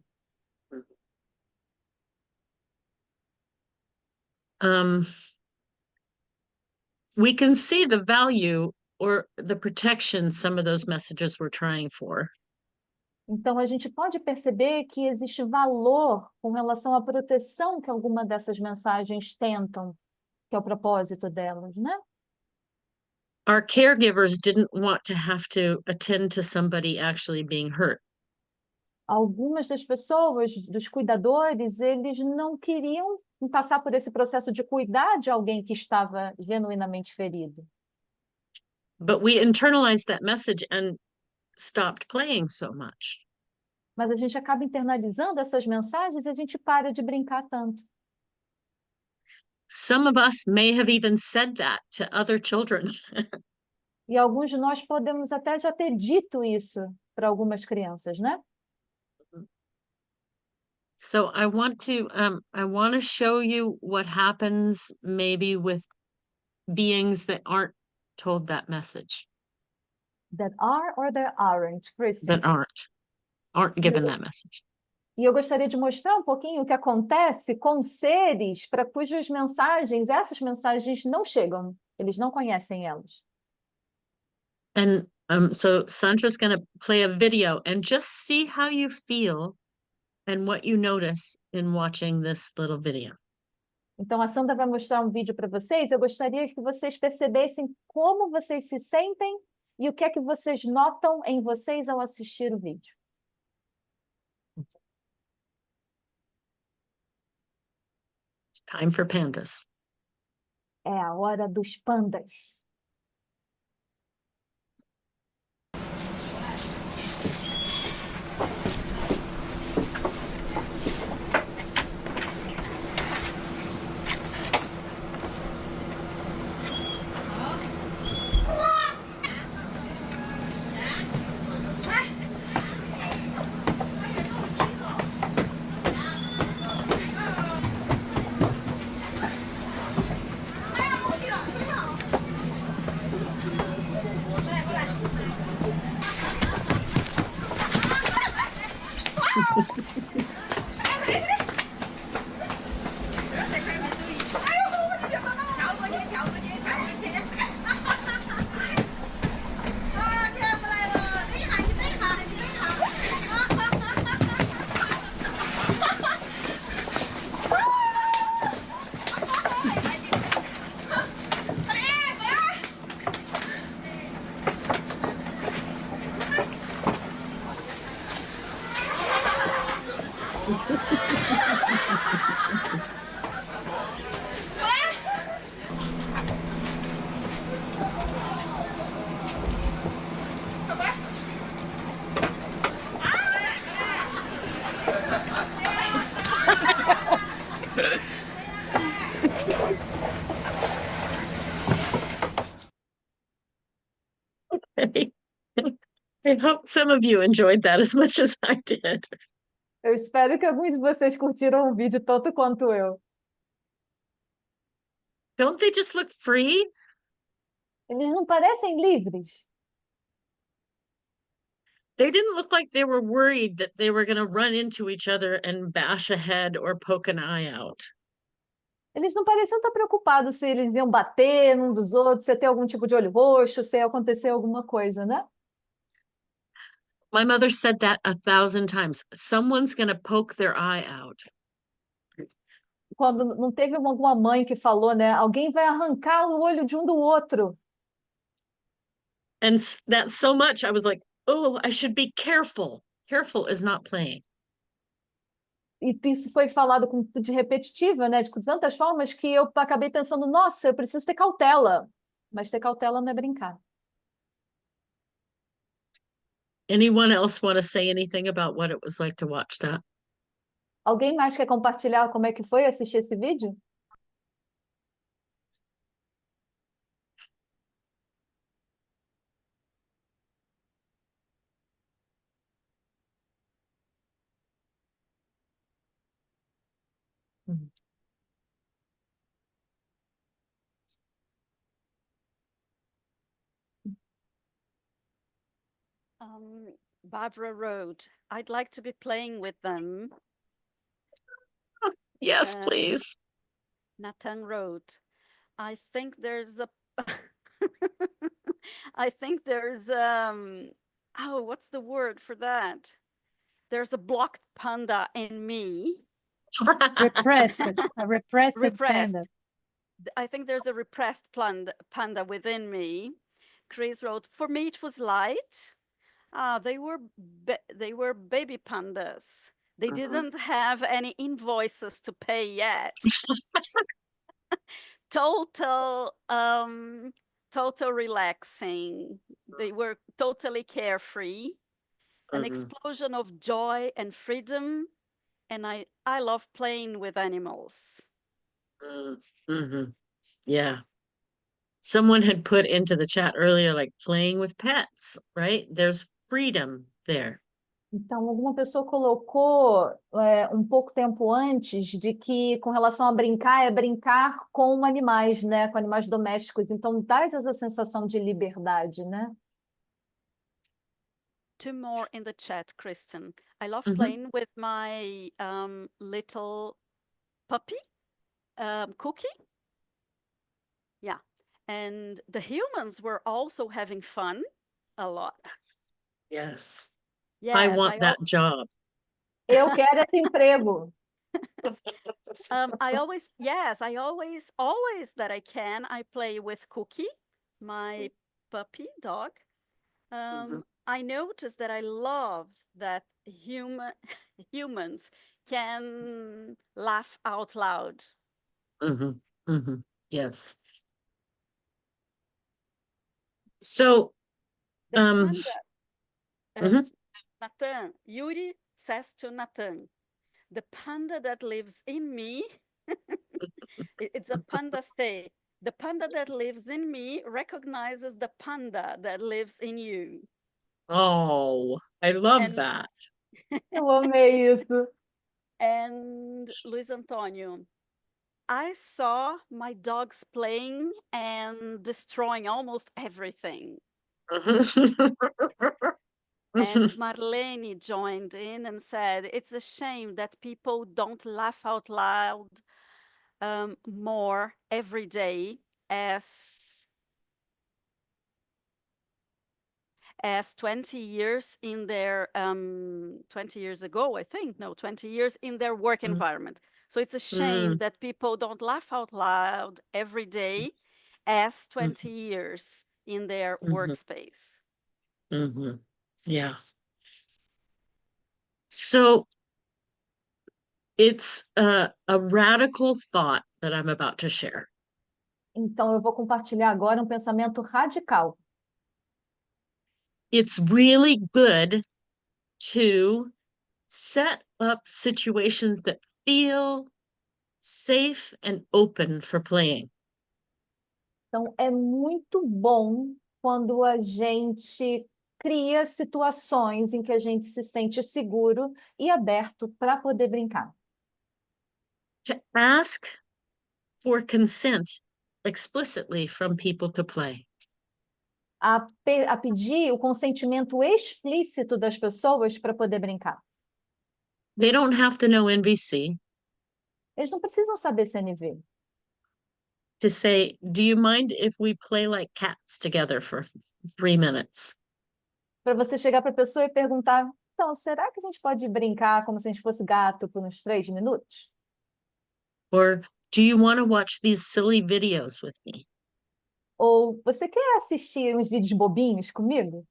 We can see the value or the protection some of those messages were trying for. Então, a gente pode perceber que existe valor com relação à proteção que alguma dessas mensagens tentam, que é o propósito delas, né? Our caregivers didn't want to have to attend to somebody actually being hurt. Algumas das pessoas, dos cuidadores, eles não queriam passar por esse processo de cuidar de alguém que estava genuinamente ferido. But we internalized that message and stopped playing so much. Mas a gente acaba internalizando essas mensagens e a gente para de brincar tanto. Some of us may have even said that to other children. E alguns de nós podemos até já ter dito isso para algumas crianças, né? So I want to show you what happens maybe with beings that aren't told that message, That are or that aren't, Kristen. that aren't given that message. E eu gostaria de mostrar um pouquinho o que acontece com seres para cujas mensagens, essas mensagens não chegam, eles não conhecem elas. And so Sandra's going to play a video and just see how you feel and what you notice in watching this little video. Então a Sandra vai mostrar um vídeo para vocês. Eu gostaria que vocês percebessem como vocês se sentem e o que é que vocês notam em vocês ao assistir o vídeo. Time for pandas. É a hora dos pandas. I hope some of you enjoyed that as much as I did. Eu espero que alguns de vocês curtiram o vídeo tanto quanto eu. Don't they just look free? Eles não parecem livres? They didn't look like they were worried that they were going to run into each other and bash a head or poke an eye out. Eles não pareciam estar preocupados se eles iam bater num dos outros, se ia ter algum tipo de olho roxo, se ia acontecer alguma coisa, né? My mother said that 1,000 times. Someone's going to poke their eye out. Quando não teve alguma mãe que falou, né? Alguém vai arrancar o olho de um do outro. And that's so much. I was like, oh, I should be careful. Careful is not playing. E isso foi falado de repetitiva, né? De tantas formas que eu acabei pensando, nossa, eu preciso ter cautela. Mas ter cautela não é brincar. Anyone else want to say anything about what it was like to watch that? Alguém mais quer compartilhar como é que foi assistir esse vídeo? Mhm. Barbara wrote, I'd like to be playing with them. Yes, please. Nathan wrote, I think there's a I think there's oh, what's the word for that? There's a blocked panda in me. Repressed, a repressed panda. Repressed. I think there's a repressed panda within me. Chris wrote, for me it was light. They were baby pandas. They didn't have any invoices to pay yet. Total relaxing. They were totally carefree. An explosion of joy and freedom. And I love playing with animals. Yeah. Someone had put into the chat earlier, like playing with pets, right? There's freedom there. Então, alguma pessoa colocou um pouco tempo antes de que, com relação a brincar, é brincar com animais, né? Com animais domésticos. Então, traz essa sensação de liberdade, né? Two more in the chat, Kristen. I love playing with my little puppy, Cookie. Yeah. And the humans were also having fun a lot. Yes. Yes, I want that job. Eu quero esse emprego. I always that I can, I play with Cookie, my puppy dog. I noticed that I love that humans can laugh out loud. Yes. So, The panda, Nathan, Yuri says to Nathan, the panda that lives in me, it's a panda stay. The panda that lives in me recognizes the panda that lives in you. Oh, I love that. Eu amei isso. And Luis Antonio, I saw my dogs playing and destroying almost everything. And Marlene joined in and said, it's a shame that people don't laugh out loud more every day as 20 years in their 20 years ago, I think, no, 20 years in their work environment. So it's a shame that people don't laugh out loud every day as 20 years in their workspace. Yeah. So it's a radical thought that I'm about to share. Então, eu vou compartilhar agora um pensamento radical. It's really good to set up situations that feel safe and open for playing. Então, é muito bom quando a gente cria situações em que a gente se sente seguro e aberto para poder brincar. To ask for consent explicitly from people to play. A pedir o consentimento explícito das pessoas para poder brincar. They don't have to know NVC. Eles não precisam saber CNV. To say, do you mind if we play like cats together for 3 minutes? Para você chegar para a pessoa e perguntar, então, será que a gente pode brincar como se a gente fosse gato por uns 3 minutos? Or do you want to watch these silly videos with me? Ou você quer assistir uns vídeos bobinhos comigo?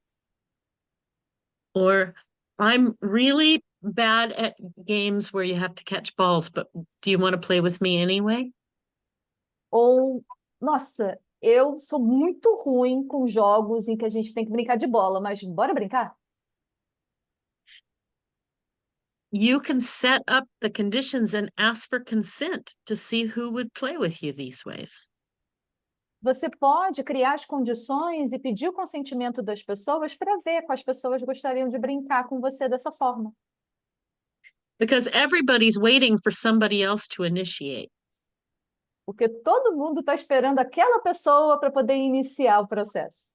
Or I'm really bad at games where you have to catch balls, but do you want to play with me anyway? Ou, nossa, eu sou muito ruim com jogos em que a gente tem que brincar de bola, mas bora brincar? You can set up the conditions and ask for consent to see who would play with you these ways. Você pode criar as condições e pedir o consentimento das pessoas para ver quais pessoas gostariam de brincar com você dessa forma. Because everybody's waiting for somebody else to initiate. Porque todo mundo está esperando aquela pessoa para poder iniciar o processo,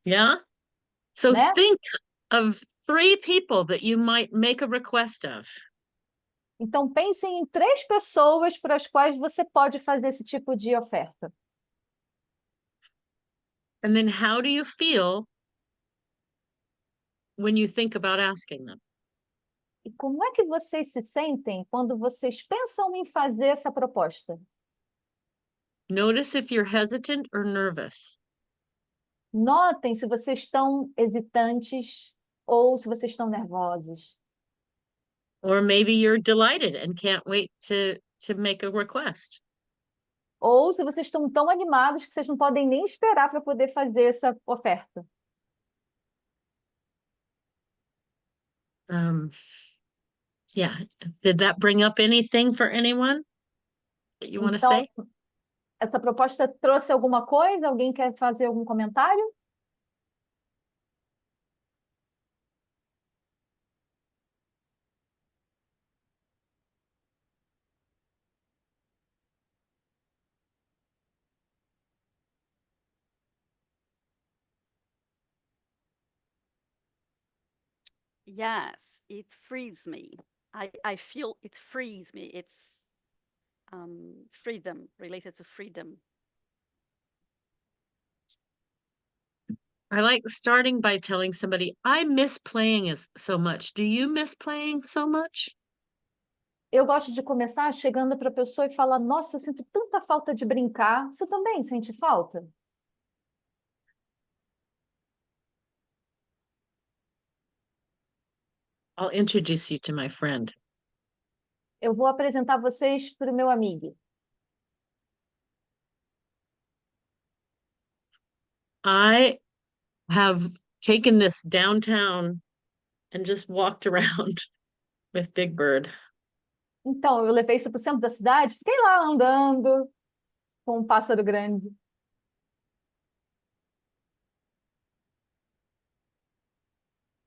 Yeah? So né? think of 3 people that you might make a request of. Então, pensem em 3 pessoas para as quais você pode fazer esse tipo de oferta. And then how do you feel when you think about asking them? E como é que vocês se sentem quando vocês pensam em fazer essa proposta? Notice if you're hesitant or nervous. Notem se vocês estão hesitantes ou se vocês estão nervosos. Or maybe you're delighted and can't wait to make a request. Ou se vocês estão tão animados que vocês não podem nem esperar para poder fazer essa oferta. Yeah. Did that bring up anything for anyone that you want to Então, say? essa proposta trouxe alguma coisa? Alguém quer fazer algum comentário? Yes, it frees me. I feel it frees me. It's freedom, related to freedom. I like starting by telling somebody, I miss playing so much. Do you miss playing so much? Eu gosto de começar chegando para a pessoa e falar: nossa, eu sinto tanta falta de brincar. Você também sente falta? I'll introduce you to my friend. Eu vou apresentar vocês para o meu amigo. I have taken this downtown and just walked around with Big Bird. Então, eu levei isso para o centro da cidade, fiquei lá andando com um pássaro grande.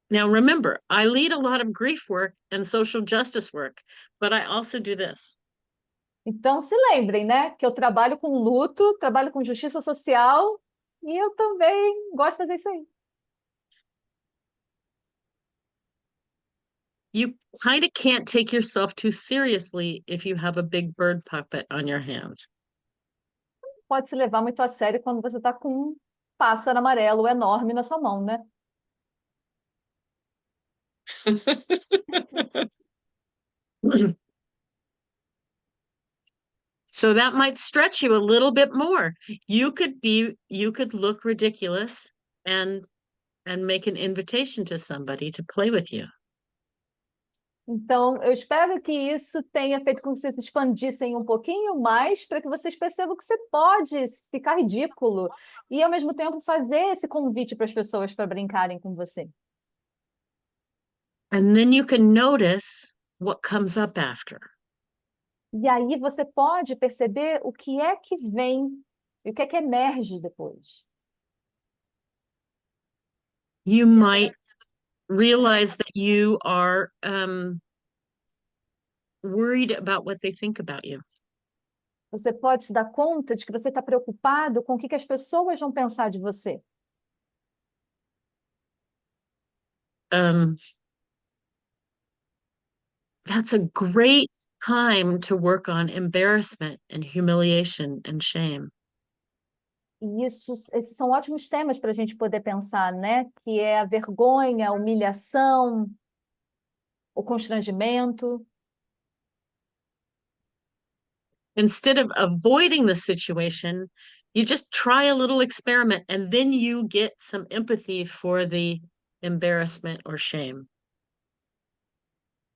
Now remember, I lead a lot of grief work and social justice work, but I also do this. Então, se lembrem, né, que eu trabalho com luto, trabalho com justiça social e eu também gosto de fazer isso aí. You kind of can't take yourself too seriously if you have a Big Bird puppet on your hand. Pode se levar muito a sério quando você está com um pássaro amarelo enorme na sua mão, né? So that might stretch you a little bit more. You could look ridiculous and make an invitation to somebody to play with you. Então, eu espero que isso tenha feito com que vocês se expandissem um pouquinho mais para que vocês percebam que você pode ficar ridículo e, ao mesmo tempo, fazer esse convite para as pessoas para brincarem com você. And then you can notice what comes up after. E aí você pode perceber o que é que vem e o que é que emerge depois. You might realize that you are worried about what they think about you. Você pode se dar conta de que você está preocupado com o que as pessoas vão pensar de você. That's a great time to work on embarrassment and humiliation and shame. E esses são ótimos temas para a gente poder pensar, né? Que é a vergonha, a humilhação, o constrangimento. Instead of avoiding the situation, you just try a little experiment and then you get some empathy for the embarrassment or shame.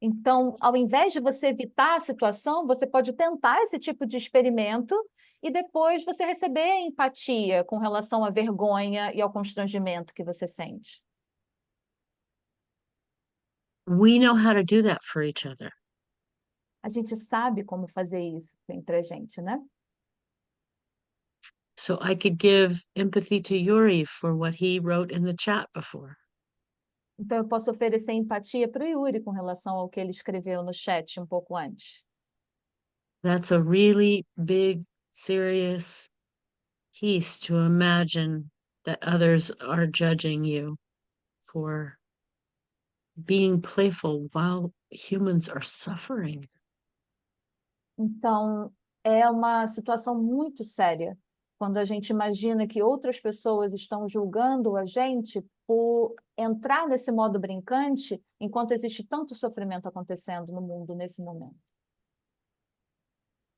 Então, ao invés de você evitar a situação, você pode tentar esse tipo de experimento e depois você receber empatia com relação à vergonha e ao constrangimento que você sente. We know how to do that for each other. A gente sabe como fazer isso entre a gente, né? So I could give empathy to Yuri for what he wrote in the chat before. Então eu posso oferecer empatia para o Yuri com relação ao que ele escreveu no chat um pouco antes. That's a really big, serious piece to imagine that others are judging you for being playful while humans are suffering. Então, é uma situação muito séria quando a gente imagina que outras pessoas estão julgando a gente por entrar nesse modo brincante enquanto existe tanto sofrimento acontecendo no mundo nesse momento.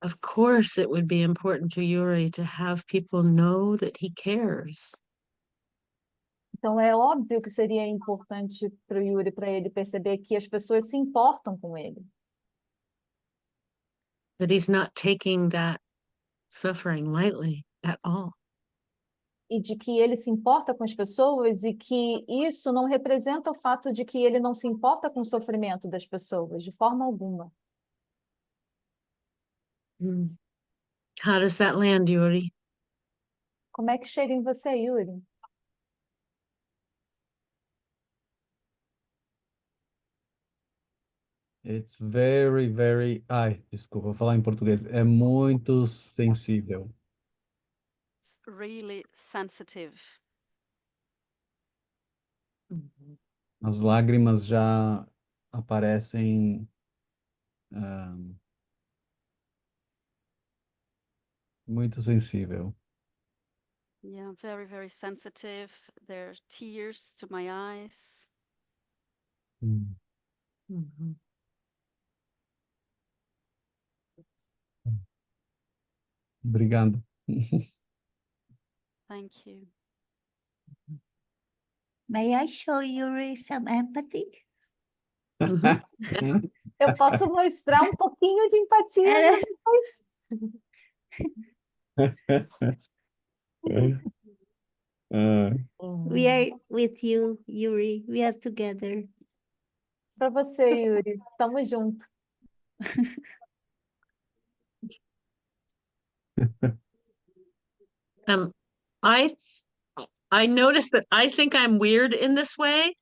Of course, it would be important to Yuri to have people know that he cares. Então, é óbvio que seria importante para o Yuri, para ele perceber que as pessoas se importam com ele. But he's not taking that suffering lightly at all. E de que ele se importa com as pessoas e que isso não representa o fato de que ele não se importa com o sofrimento das pessoas, de forma alguma. How does that land, Yuri? Como é que chega em você, Yuri? It's very, very. Ai, desculpa, vou falar em português. É muito sensível. It's really sensitive. As lágrimas já aparecem. Muito sensível. Yeah, very, very sensitive. There are tears to my eyes. Hum. Obrigado. Thank you. May I show Yuri some empathy? Eu posso mostrar um pouquinho de empatia Era- depois. We are with you, Yuri. We are together. Para você, Yuri. Tamo junto. I noticed that I think I'm weird in this way.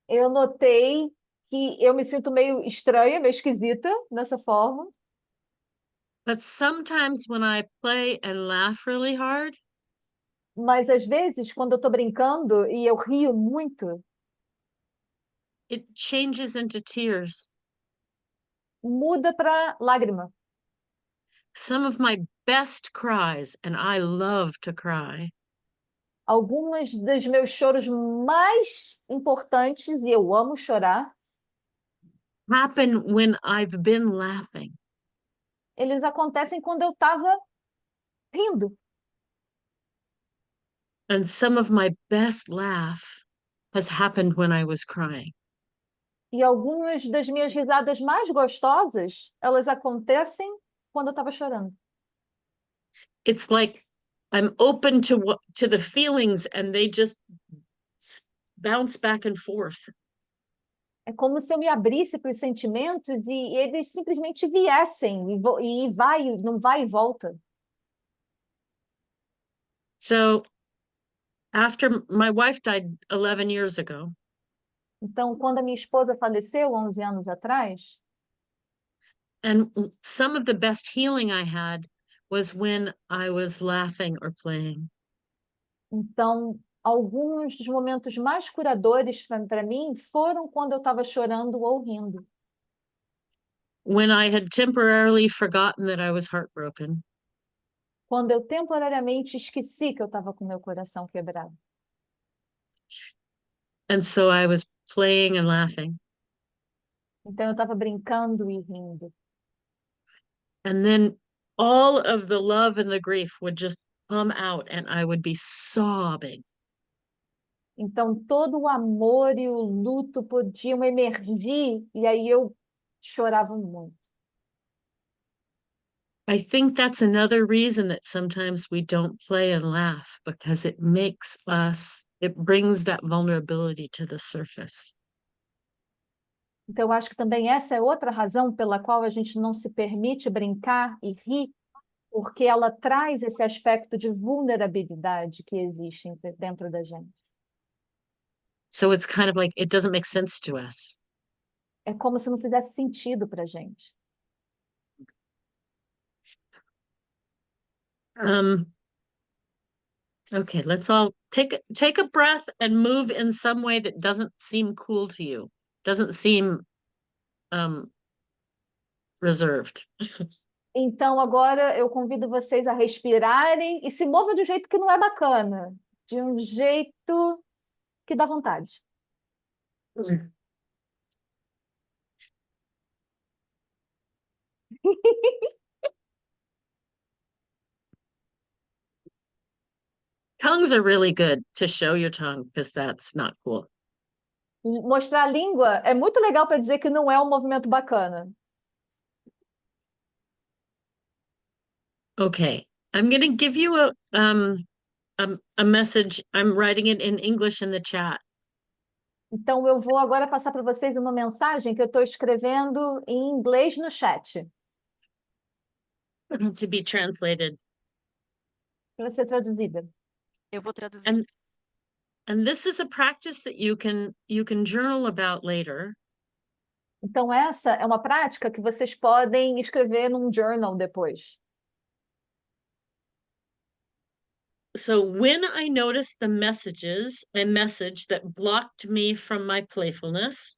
Eu notei que eu me sinto meio estranha, meio esquisita nessa forma. But sometimes when I play and laugh really hard, Mas às vezes, quando eu tô brincando e eu rio muito, it changes into tears. muda para lágrima. Some of my best cries, and I love to cry, Algumas dos meus choros mais importantes, e eu amo chorar, happen when I've been laughing. eles acontecem quando eu estava rindo. And some of my best laugh has happened when I was crying. E algumas das minhas risadas mais gostosas, elas acontecem quando eu estava chorando. It's like I'm open to the feelings and they just bounce back and forth. É como se eu me abrisse para os sentimentos e eles simplesmente viessem e não vai e volta. So after my wife died 11 years ago, Então, quando a minha esposa faleceu 11 anos atrás, and some of the best healing I had was when I was laughing or playing. então alguns dos momentos mais curadores para mim foram quando eu estava chorando ou rindo. When I had temporarily forgotten that I was heartbroken. Quando eu temporariamente esqueci que eu estava com meu coração quebrado. And so I was playing and laughing. Então eu estava brincando e rindo. And then all of the love and the grief would just come out and I would be sobbing. Então todo o amor e o luto podiam emergir e aí eu chorava muito. I think that's another reason that sometimes we don't play and laugh, because it brings that vulnerability to the surface. Então, eu acho que também essa é outra razão pela qual a gente não se permite brincar e rir, porque ela traz esse aspecto de vulnerabilidade que existe dentro da gente. So it's kind of like it doesn't make sense to us. É como se não fizesse sentido para a gente. Okay, let's all take a breath and move in some way that doesn't seem cool to you, doesn't seem reserved. Então, agora eu convido vocês a respirarem e se movam de um jeito que não é bacana, de um jeito que dá vontade. Tongues are really good to show your tongue because that's not cool. Mostrar a língua é muito legal para dizer que não é um movimento bacana. Okay, I'm going to give you a message. I'm writing it in English in the chat. Então, eu vou agora passar para vocês uma mensagem que eu estou escrevendo em inglês no chat, To be translated. para ser traduzida. Eu vou traduzir. And this is a practice that you can journal about later. Então, essa é uma prática que vocês podem escrever num journal depois. So when I noticed a message that blocked me from my playfulness,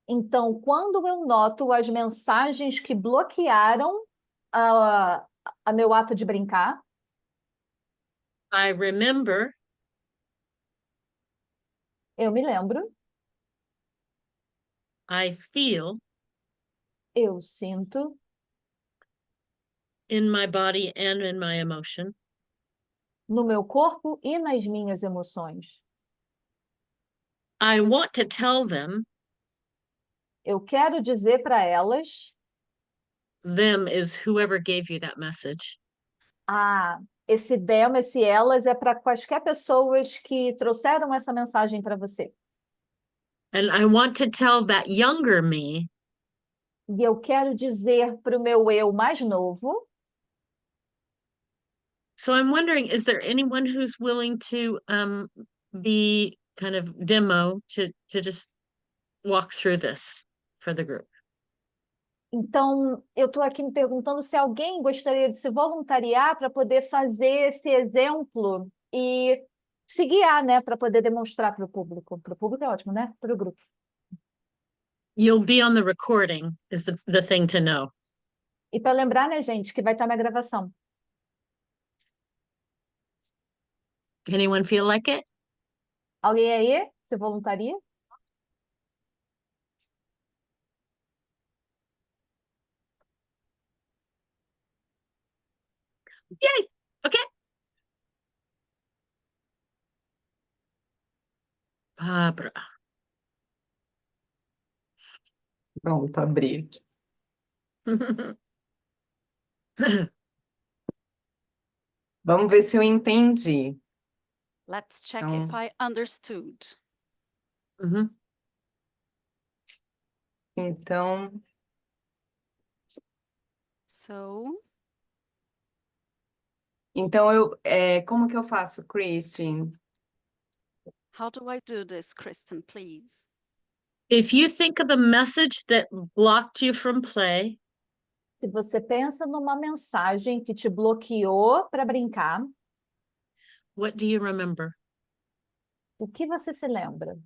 Então, quando eu noto as mensagens que bloquearam a meu ato de brincar, I remember eu me lembro, I feel eu sinto in my body and in my emotion no meu corpo e nas minhas emoções. I want to tell them, Eu quero dizer para elas, them is whoever gave you that message. esse them, esse elas é para quaisquer pessoas que trouxeram essa mensagem para você. And I want to tell that younger me, E eu quero dizer para o meu eu mais novo, so I'm wondering, is there anyone who's willing to be kind of demo to just walk through this for the group? então eu estou aqui me perguntando se alguém gostaria de se voluntariar para poder fazer esse exemplo e se guiar, né, para poder demonstrar para o público. Para o público é ótimo, né? Para o grupo. You'll be on the recording is the thing to know. E para lembrar, né, gente, que vai estar na gravação. Anyone feel like it? Alguém aí se voluntaria? Yay! Okay. Barbara. Pronto, abri aqui. Vamos ver se eu entendi. Let's check Então- if I understood. Mhm. Então, So, como que eu faço, Christine? how do I do this, Kristen, please? If you think of a message that blocked you from play, Se você pensa numa mensagem que te bloqueou para brincar, what do you remember? o que você se lembra?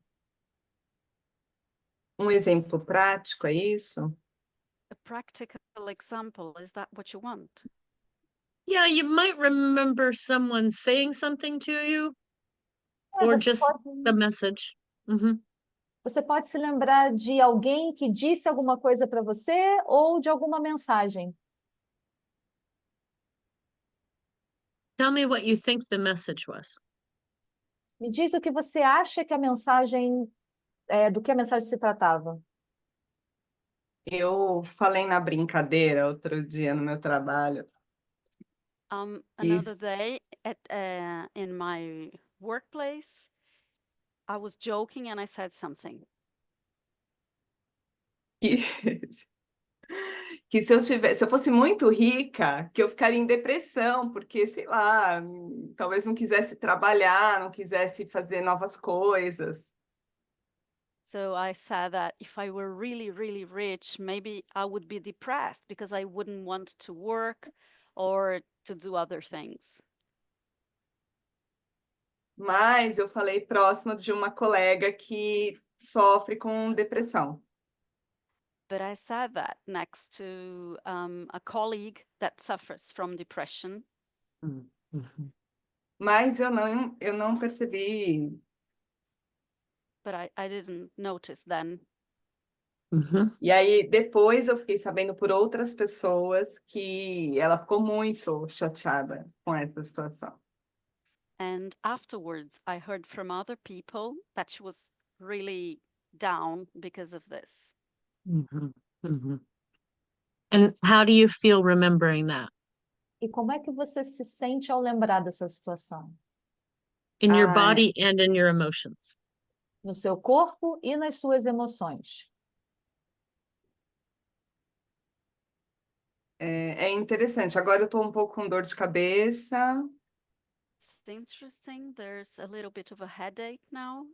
Um exemplo prático, é isso? A practical example, is that what you want? Yeah, you might remember someone saying something to you or Você just pode- the message. Mhm. Você pode se lembrar de alguém que disse alguma coisa para você ou de alguma mensagem. Tell me what you think the message was. Me diz o que você acha que a mensagem, do que a mensagem se tratava. Eu falei na brincadeira outro dia no meu trabalho. Another Is- day in my workplace, I was joking and I said something. que, que se eu fosse muito rica, que eu ficaria em depressão, porque, sei lá, talvez não quisesse trabalhar, não quisesse fazer novas coisas. So I said that if I were really, really rich, maybe I would be depressed because I wouldn't want to work or to do other things. Mas eu falei próximo de uma colega que sofre com depressão. But I said that next to a colleague that suffers from depression. Mas eu não percebi. But I didn't notice then. E aí, depois eu fiquei sabendo por outras pessoas que ela ficou muito chateada com essa situação. And afterwards, I heard from other people that she was really down because of this. And how do you feel remembering that? E como é que você se sente ao lembrar dessa situação? In your Ah, body and in your emotions? No seu corpo e nas suas emoções. é interessante. Agora eu estou um pouco com dor de cabeça. It's interesting. There's a little bit of a headache now.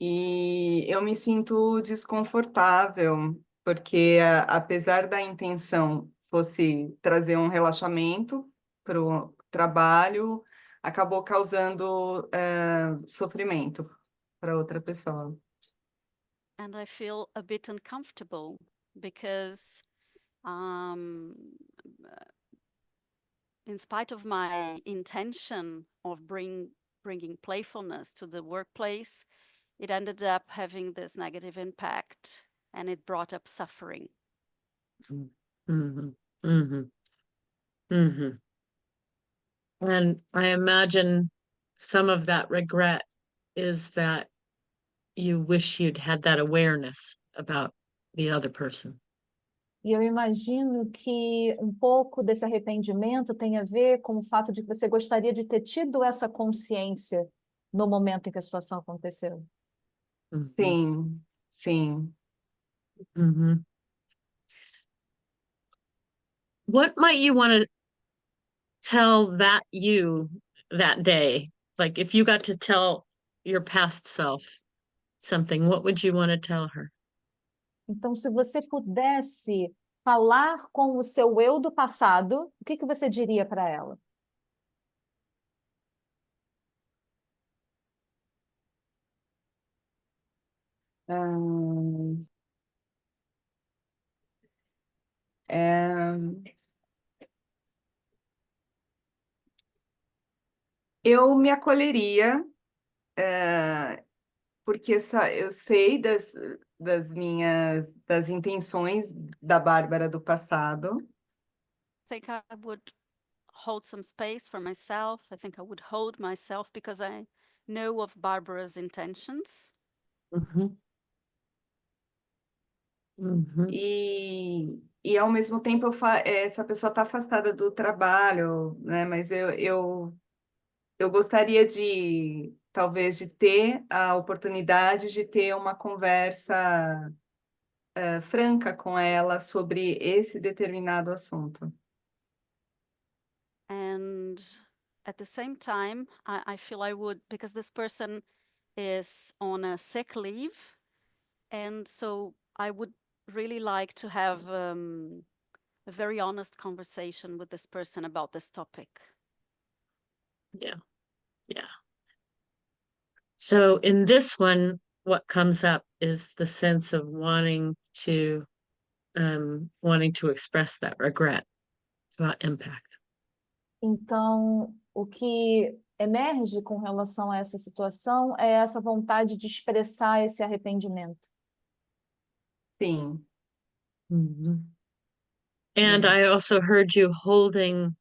E eu me sinto desconfortável, porque apesar da intenção fosse trazer um relaxamento para o trabalho, acabou causando sofrimento para outra pessoa. And I feel a bit uncomfortable because in spite of my intention of bringing playfulness to the workplace, it ended up having this negative impact and it brought up suffering. And I imagine some of that regret is that you wish you'd had that awareness about the other person. E eu imagino que um pouco desse arrependimento tem a ver com o fato de que você gostaria de ter tido essa consciência no momento em que a situação aconteceu. Sim, sim. What might you want to tell that you that day? Like if you got to tell your past self something, what would you want to tell her? Então, se você pudesse falar com o seu eu do passado, o que que você diria para ela? Ahn, é, eu me acolheria, porque eu sei das intenções da Bárbara do passado. I think I would hold some space for myself. I think I would hold myself because I know of Barbara's intentions. E ao mesmo tempo essa pessoa está afastada do trabalho, né? Mas eu gostaria de talvez de ter a oportunidade de ter uma conversa franca com ela sobre esse determinado assunto. And at the same time, I feel I would, because this person is on a sick leave, and so I would really like to have a very honest conversation with this person about this topic. Yeah. So in this one, what comes up is the sense of wanting to express that regret about impact. Então, o que emerge com relação a essa situação é essa vontade de expressar esse arrependimento. Sim. And I also heard you holding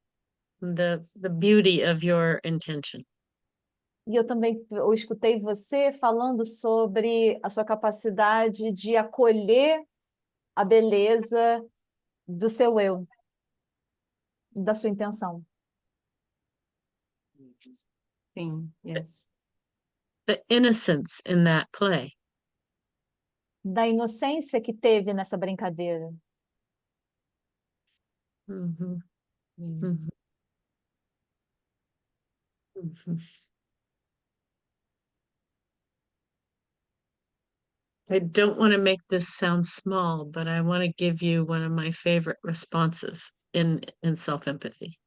the beauty of your intention. E eu também escutei você falando sobre a sua capacidade de acolher a beleza do seu eu, da sua intenção. Sim, yes. The innocence in that play. Da inocência que teve nessa brincadeira. I don't want to make this sound small, but I want to give you one of my favorite responses in self-empathy.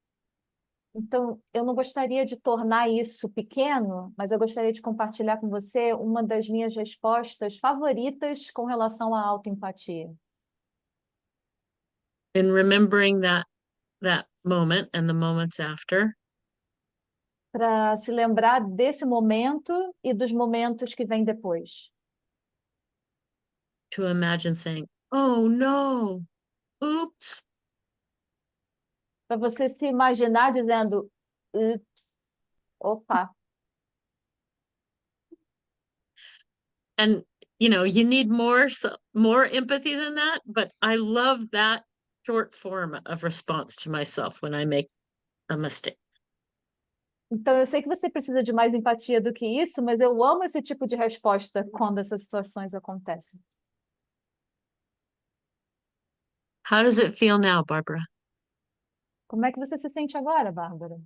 Então, eu não gostaria de tornar isso pequeno, mas eu gostaria de compartilhar com você uma das minhas respostas favoritas com relação à autoempatia. In remembering that moment and the moments after, Para se lembrar desse momento e dos momentos que vêm depois. to imagine saying, "Oh no, oops." Para você se imaginar dizendo, ups, opa. And you need more empathy than that, but I love that short form of response to myself when I make a mistake. Então, eu sei que você precisa de mais empatia do que isso, mas eu amo esse tipo de resposta quando essas situações acontecem. How does it feel now, Barbara? Como é que você se sente agora, Bárbara?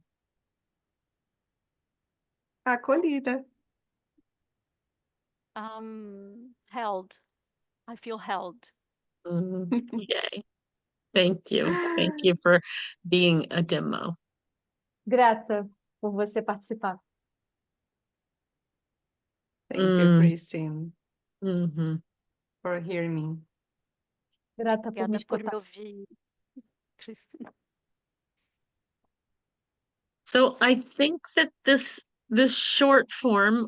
Acolhida. Held. I feel held. Yay. Thank you. Thank you for being a demo. Grata por você participar. Thank you, Mm. Christine, Mhm. for hearing me. Grata por me Obrigada por me escutar. ouvir, Cristina. So I think that this short form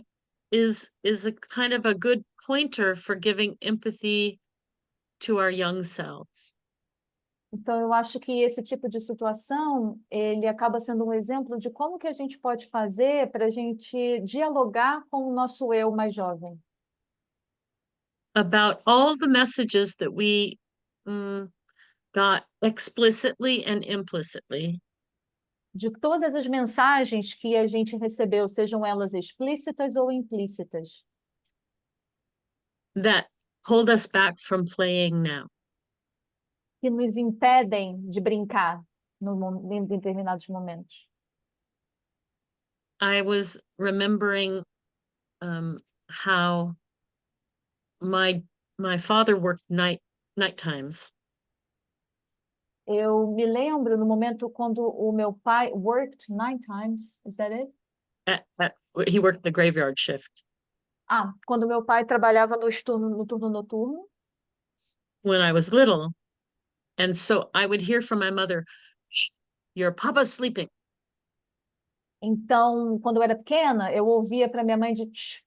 is a kind of a good pointer for giving empathy to our young selves. Então, eu acho que esse tipo de situação, ele acaba sendo um exemplo de como que a gente pode fazer para a gente dialogar com o nosso eu mais jovem. About all the messages that we got explicitly and implicitly De todas as mensagens que a gente recebeu, sejam elas explícitas ou implícitas, that hold us back from playing now. que nos impedem de brincar em determinados momentos. I was remembering how my father worked night times. Eu me lembro no momento quando o meu pai worked 9 times, is that it? He worked the graveyard shift Quando meu pai trabalhava no turno noturno, when I was little. And so I would hear from my mother, "Shh, your papa's sleeping." então, quando eu era pequena, eu ouvia para minha mãe de "Shh,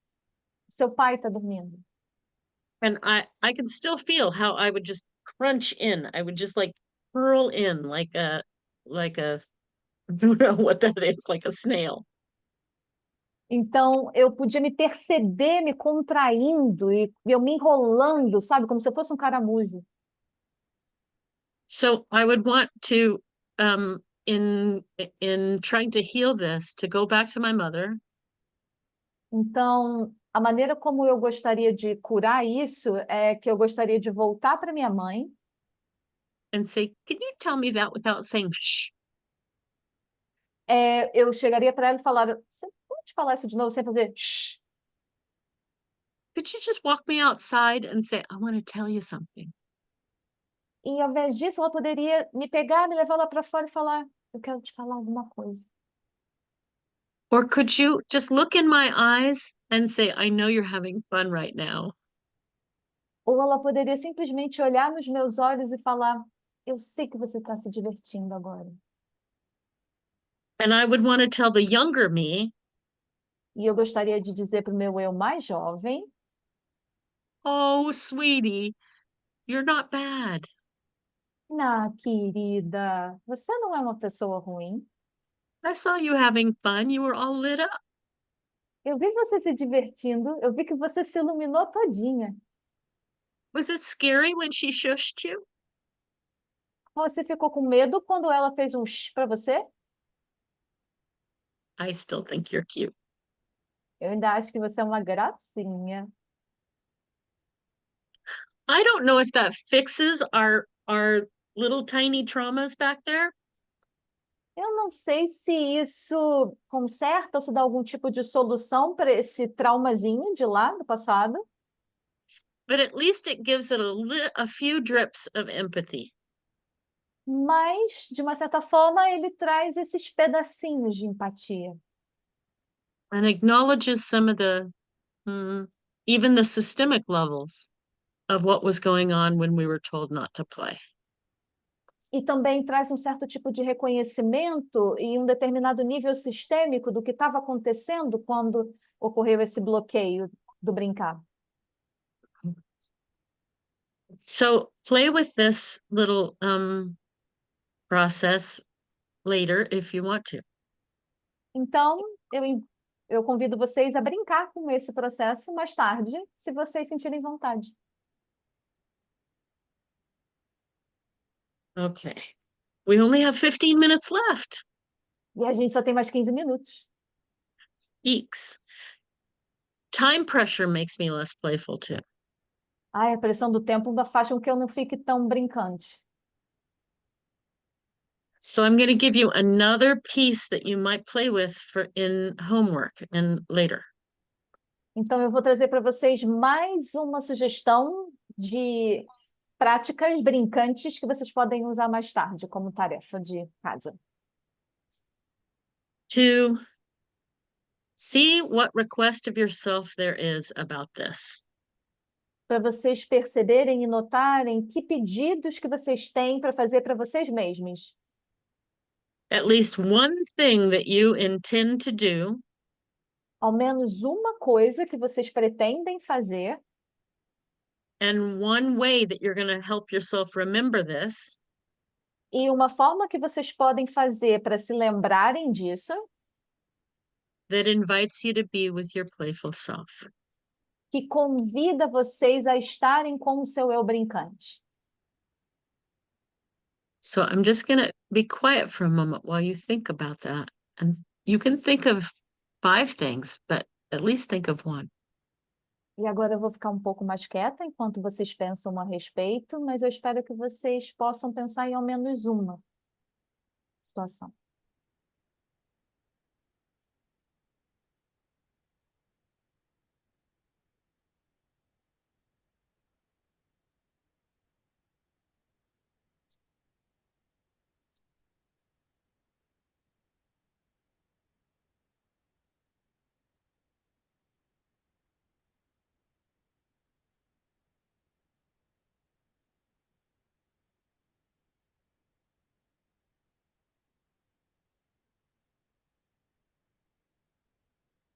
seu pai está dormindo." And I can still feel how I would just crunch in. I would just like curl in like a I don't know what that is, like a snail. Então, eu podia me perceber me contraindo e eu me enrolando, sabe? Como se eu fosse um caramujo. So I would want to, in trying to heal this, to go back to my mother Então, a maneira como eu gostaria de curar isso é que eu gostaria de voltar para minha mãe and say, "Can you tell me that without saying shh?" eu chegaria para ela e falar, você pode falar isso de novo sem fazer shh? Could you just walk me outside and say, "I want to tell you something"? E ao invés disso, ela poderia me pegar, me levar lá para fora e falar, eu quero te falar alguma coisa. Or could you just look in my eyes and say, "I know you're having fun right now"? Ou ela poderia simplesmente olhar nos meus olhos e falar, eu sei que você está se divertindo agora. And I would want to tell the younger me, E eu gostaria de dizer para o meu eu mais jovem, "Oh, sweetie, you're not bad. querida, você não é uma pessoa ruim. I saw you having fun. You were all lit up. Eu vi você se divertindo, eu vi que você se iluminou todinha. Was it scary when she shushed you?" Você ficou com medo quando ela fez um shh para você? I still think you're cute. Eu ainda acho que você é uma gracinha. I don't know if that fixes our little tiny traumas back there. Eu não sei se isso conserta ou se dá algum tipo de solução para esse traumazinho de lá do passado. but at least it gives it a few drips of empathy. Mas, de uma certa forma, ele traz esses pedacinhos de empatia. And acknowledges some of the, even the systemic levels of what was going on when we were told not to play. E também traz um certo tipo de reconhecimento e um determinado nível sistêmico do que estava acontecendo quando ocorreu esse bloqueio do brincar. So play with this little process later if you want to. Então, eu convido vocês a brincar com esse processo mais tarde, se vocês sentirem vontade. Okay. We only have 15 minutes left. E a gente só tem mais 15 minutos. Eeks. Time pressure makes me less playful too. Ai, a pressão do tempo faz com que eu não fique tão brincante. So I'm going to give you another piece that you might play with for in homework and later. Então, eu vou trazer para vocês mais uma sugestão de práticas brincantes que vocês podem usar mais tarde como tarefa de casa. To see what request of yourself there is about this. Para vocês perceberem e notarem que pedidos que vocês têm para fazer para vocês mesmos. At least one thing that you intend to do Ao menos uma coisa que vocês pretendem fazer and one way that you're going to help yourself remember this e uma forma que vocês podem fazer para se lembrarem disso that invites you to be with your playful self. que convida vocês a estarem com o seu eu brincante. So I'm just going to be quiet for a moment while you think about that. And you can think of 5 things, but at least think of one. E agora eu vou ficar um pouco mais quieta enquanto vocês pensam a respeito, mas eu espero que vocês possam pensar em ao menos uma situação.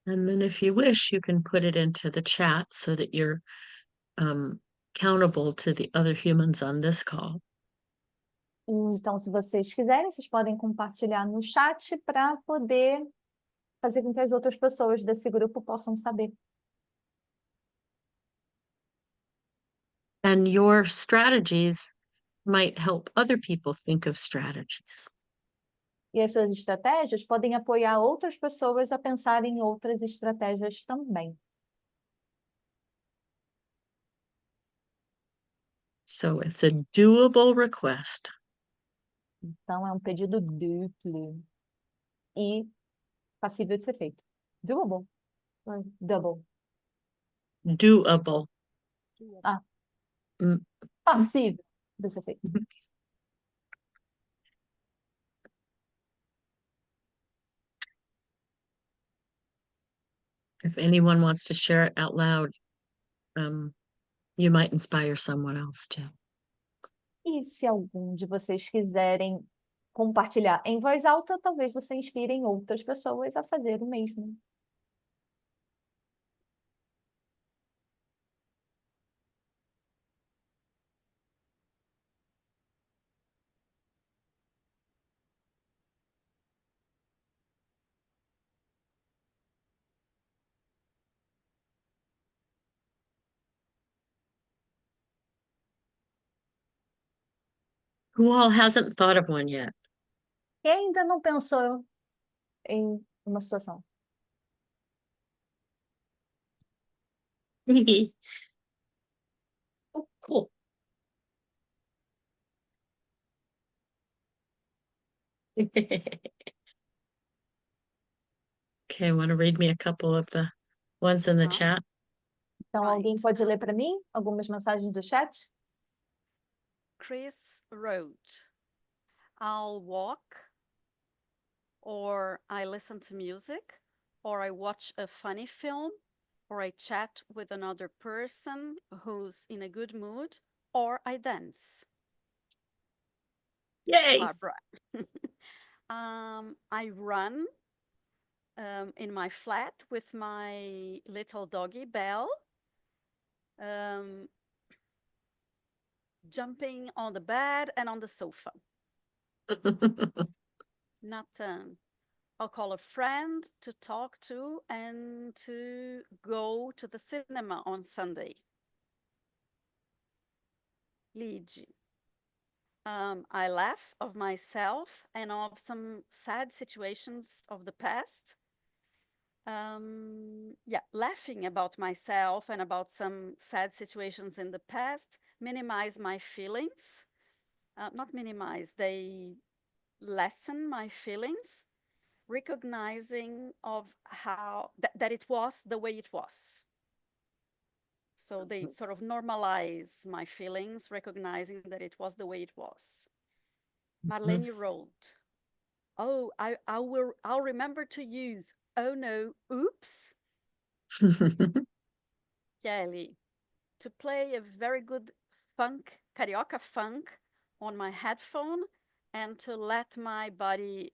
And then if you wish, you can put it into the chat so that you're accountable to the other humans on this call. Então, se vocês quiserem, vocês podem compartilhar no chat para poder fazer com que as outras pessoas desse grupo possam saber. And your strategies might help other people think of strategies. E as suas estratégias podem apoiar outras pessoas a pensar em outras estratégias também. So it's a doable request. Então, é um pedido duplo e passível de ser feito. Doable. Double. Doable. Ah. Mm. Passível de ser feito. If anyone wants to share it out loud, you might inspire someone else too. E se algum de vocês quiserem compartilhar em voz alta, talvez você inspirem outras pessoas a fazer o mesmo. Who all hasn't thought of one yet? Quem ainda não pensou em uma situação? Oh, cool. Okay, want to read me a couple of the ones in the chat? Então, alguém Right. pode ler para mim algumas mensagens do chat? Chris wrote, I'll walk, or I listen to music, or I watch a funny film, or I chat with another person who's in a good mood, or I dance. Yay! Barbara. I run in my flat with my little doggy Belle, jumping on the bed and on the sofa. Nathan, I'll call a friend to talk to and to go to the cinema on Sunday. Ligi, I laugh of myself and of some sad situations of the past. Laughing about myself and about some sad situations in the past minimize my feelings. Not minimize, they lessen my feelings, recognizing of how that it was the way it was. So they sort of normalize my feelings, recognizing that it was the way it was. Marlene wrote, oh, I'll remember to use, oh no, oops. Kelly, to play a very good funk, carioca funk on my headphone and to let my body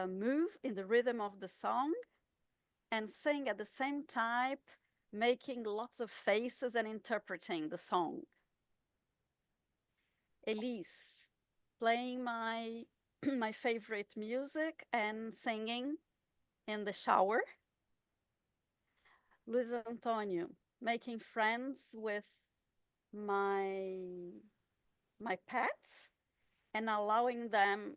move in the rhythm of the song and sing at the same time, making lots of faces and interpreting the song. Elise, playing my my favorite music and singing in the shower. Luis Antonio, making friends with my pets and allowing them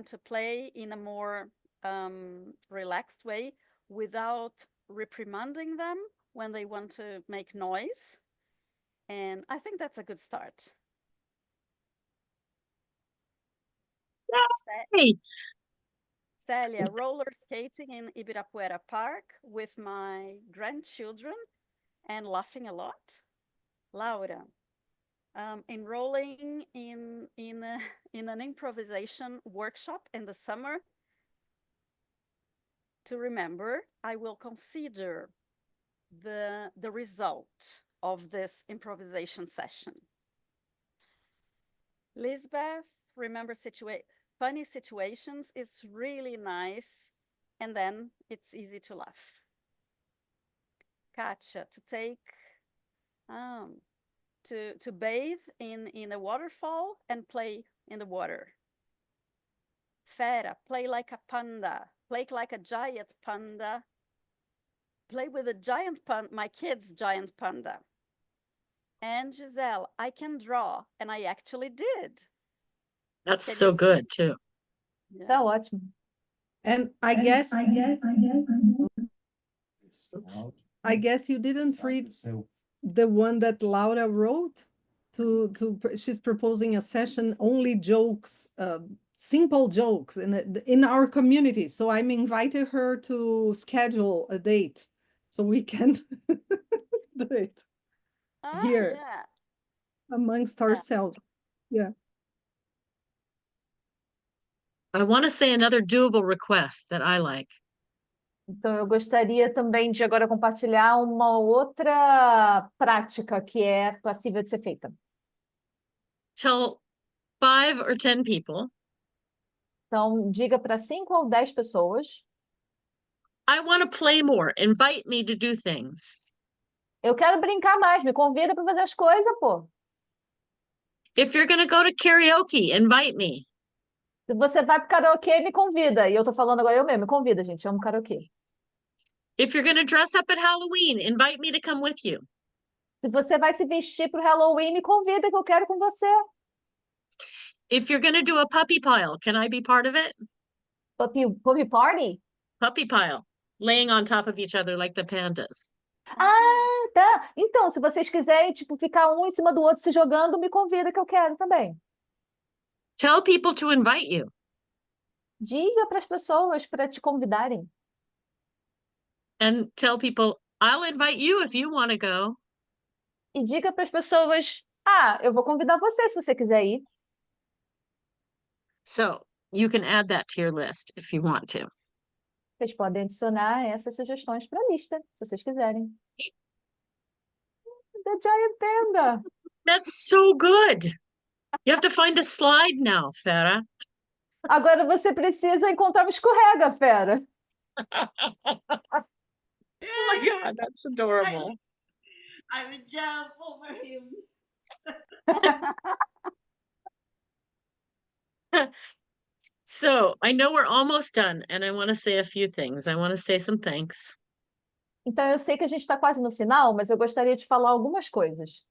to play in a more relaxed way without reprimanding them when they want to make noise. And I think that's a good start. Hey, Celia, roller skating in Ibirapuera Park with my grandchildren and laughing a lot. Laura, enrolling in an improvisation workshop in the summer. To remember, I will consider the result of this improvisation session. Lisbeth, remember funny situations is really nice, and then it's easy to laugh. Katja, to take to bathe in a waterfall and play in the water. Fera, play like a panda, play like a giant panda, play with a giant panda, my kid's giant panda. And Giselle, I can draw, and I actually did. that's Can so you see? good too. Yeah. Tá ótimo. And I guess you didn't read the one that Laura wrote. She's proposing a session only jokes, simple jokes in our community. So I'm inviting her to schedule a date so we can do it here Yeah. amongst ourselves. Yeah. I want to say another doable request that I like. Então, eu gostaria também de agora compartilhar uma outra prática que é passível de ser feita. Tell 5 or 10 people, Então, diga para 5 ou 10 pessoas, I want to play more. Invite me to do things. eu quero brincar mais, me convida para fazer as coisas, pô. If you're going to go to karaoke, invite me. Se você vai para karaokê, me convida. E eu tô falando agora eu mesmo, me convida, gente, eu amo karaokê. If you're going to dress up at Halloween, invite me to come with you. Se você vai se vestir para o Halloween, me convida que eu quero com você. If you're going to do a puppy pile, can I be part of it? Puppy party? Puppy pile, laying on top of each other like the pandas. Ah, tá. Então, se vocês quiserem, tipo, ficar um em cima do outro se jogando, me convida que eu quero também. Tell people to invite you. Diga para as pessoas para te convidarem. and tell people, I'll invite you if you want to go. E diga para as pessoas, ah, eu vou convidar você se você quiser ir. So you can add that to your list if you want to. Vocês podem adicionar essas sugestões para a lista, se vocês quiserem. The Giant Panda! That's so good. You have to find a slide now, Farah. Agora você precisa encontrar um escorrega, fera. Oh my God, that's adorable. I would jump over him. So I know we're almost done, and I want to say a few things. I want to say some thanks. Então eu sei que a gente está quase no final, mas eu gostaria de falar algumas coisas.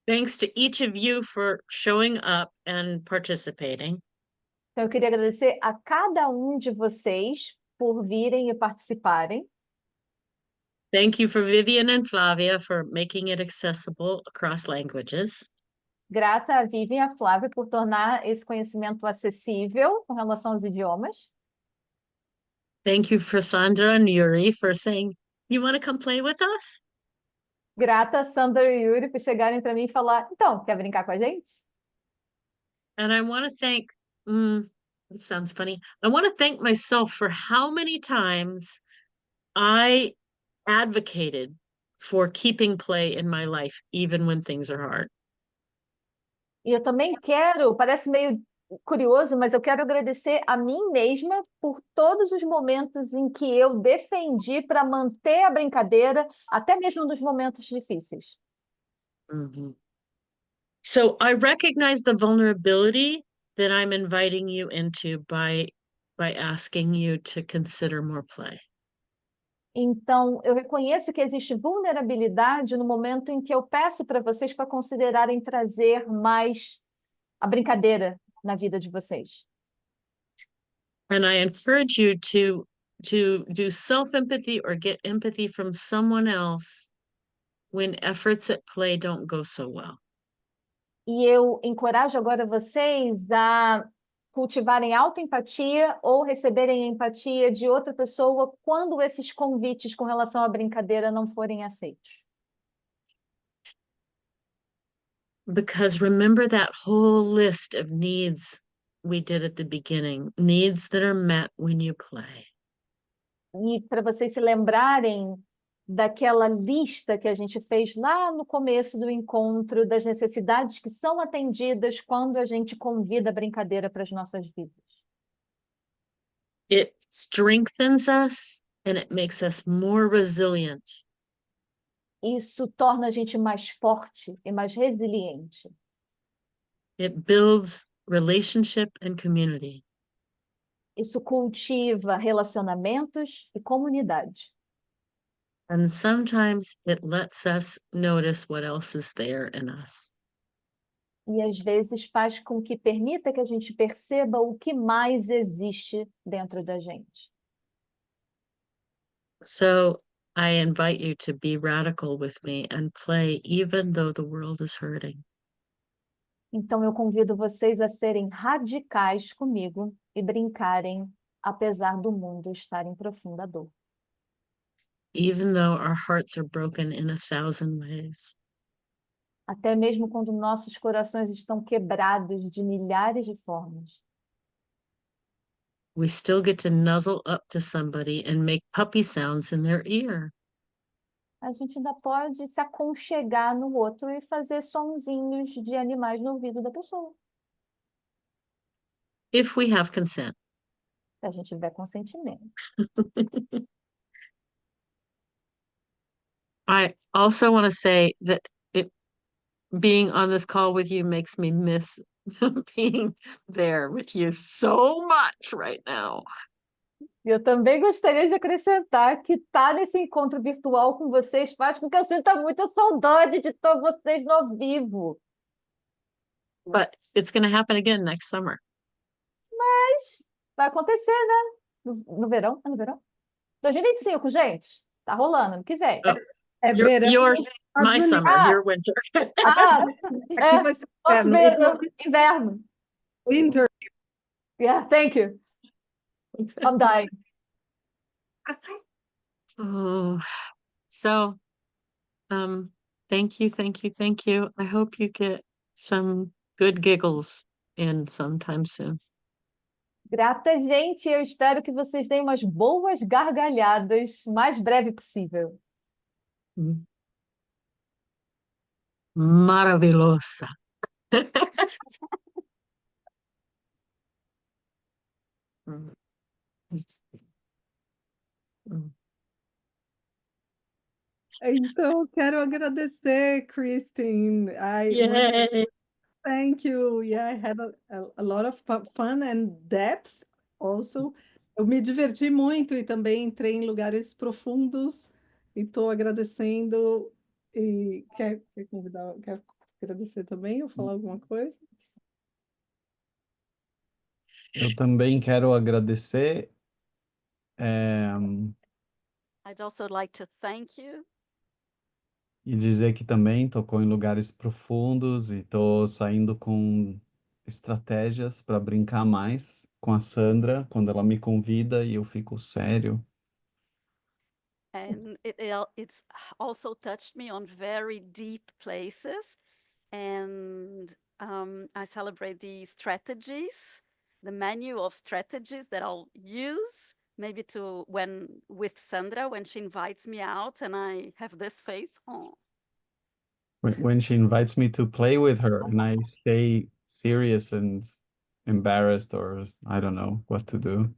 Thanks to each of you for showing up and participating. Então eu queria agradecer a cada um de vocês por virem e participarem. Thank you for Vivian and Flavia for making it accessible across languages. Grata a Vivian e a Flávia por tornar esse conhecimento acessível com relação aos idiomas. Thank you for Sandra and Yuri for saying, you want to come play with us? Grata a Sandra e Yuri por chegarem para mim e falar, então, quer brincar com a gente? And I want to thank, this sounds funny. I want to thank myself for how many times I advocated for keeping play in my life, even when things are hard. E eu também quero, parece meio curioso, mas eu quero agradecer a mim mesma por todos os momentos em que eu defendi para manter a brincadeira, até mesmo nos momentos difíceis. Mm-hmm. So I recognize the vulnerability that I'm inviting you into by asking you to consider more play. Então, eu reconheço que existe vulnerabilidade no momento em que eu peço para vocês para considerarem trazer mais a brincadeira na vida de vocês. And I encourage you to do self-empathy or get empathy from someone else when efforts at play don't go so well. E eu encorajo agora vocês a cultivarem autoempatia ou receberem empatia de outra pessoa quando esses convites com relação à brincadeira não forem aceitos. Because remember that whole list of needs we did at the beginning, needs that are met when you play. E para vocês se lembrarem daquela lista que a gente fez lá no começo do encontro, das necessidades que são atendidas quando a gente convida a brincadeira para as nossas vidas. It strengthens us and it makes us more resilient. Isso torna a gente mais forte e mais resiliente. It builds relationship and community. Isso cultiva relacionamentos e comunidade. And sometimes it lets us notice what else is there in us. E às vezes faz com que permita que a gente perceba o que mais existe dentro da gente. So I invite you to be radical with me and play even though the world is hurting. Então eu convido vocês a serem radicais comigo e brincarem apesar do mundo estar em profunda dor. Even though our hearts are broken in 1,000 ways. Até mesmo quando nossos corações estão quebrados de milhares de formas. We still get to nuzzle up to somebody and make puppy sounds in their ear. A gente ainda pode se aconchegar no outro e fazer sonzinhos de animais no ouvido da pessoa. If we have consent. Se a gente tiver consentimento. I also want to say that being on this call with you makes me miss being there with you so much right now. Eu também gostaria de acrescentar que estar nesse encontro virtual com vocês faz com que eu sinta muita saudade de todos vocês no ao vivo. But it's going to happen again next summer. Mas vai acontecer, né? No verão? É no verão? 2025, gente. Tá rolando ano que vem. Oh. É verão. My summer, your winter. Aqui vai ser inverno. Winter. Yeah, thank you. I'm dying. Oh, so, thank you, thank you, thank you. I hope you get some good giggles in sometime soon. Grata, gente. Eu espero que vocês deem umas boas gargalhadas o mais breve possível. Maravilhosa. Mm. Mm. Então, quero agradecer, Christine. I really Yay. thank you. Yeah, I had a lot of fun and depth also. Eu me diverti muito e também entrei em lugares profundos e estou agradecendo. E quer convidar, quer agradecer também ou falar alguma coisa? Eu também quero agradecer. I'd also like to thank you. E dizer que também tocou em lugares profundos e tô saindo com estratégias para brincar mais com a Sandra quando ela me convida e eu fico sério. And it's also touched me on very deep places. And I celebrate the strategies, the menu of strategies that I'll use maybe with Sandra when she invites me out and I have this face. Oh. When she invites me to play with her and I stay serious and embarrassed or I don't know what to do.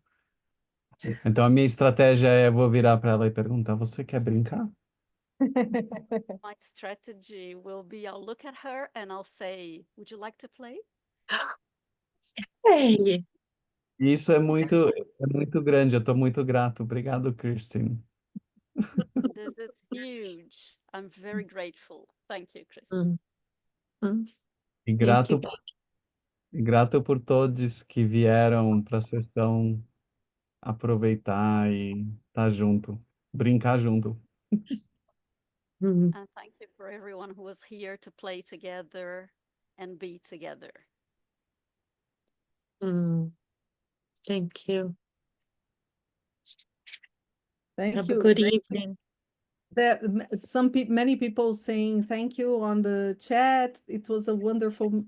Então a minha estratégia é vou virar para ela e perguntar: você quer brincar? My strategy will be I'll look at her and I'll say, would you like to play? Hey. E isso é muito grande, eu estou muito grato. Obrigado, Christine. This is huge. I'm very grateful. Thank you, Kristen. E grato por todos que vieram para a sessão aproveitar e estar junto, brincar junto. And thank you for everyone who was here to play together and be together. Thank you. Thank Have you. a good evening. Many people saying thank you on the chat. It was a wonderful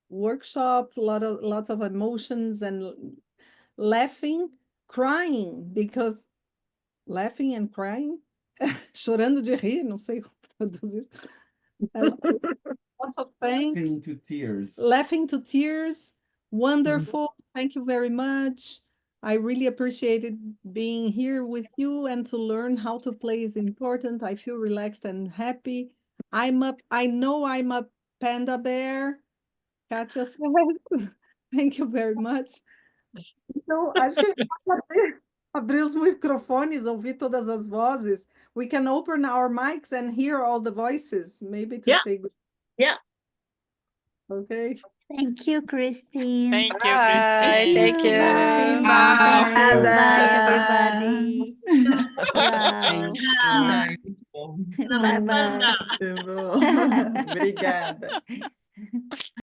workshop, lots of emotions and laughing, crying, because laughing and crying, chorando de rir, não sei como traduzir isso. Lots of thanks. Laughing to tears. Laughing to tears. Wonderful. Thank you very much. I really appreciated being here with you, and to learn how to play is important. I feel relaxed and happy. I know I'm a panda bear. Kátia says. Thank you very much. Então, acho que a gente pode abrir os microfones, ouvir todas as vozes. We can open our mics and hear all the voices, maybe to say good. Yeah. Okay. Thank you, Christine. Thank you, Bye. Christine. Thank you. Bye. Bye. Bye, everybody. Wow. Bye. Bye-bye. Muito bom. Obrigada.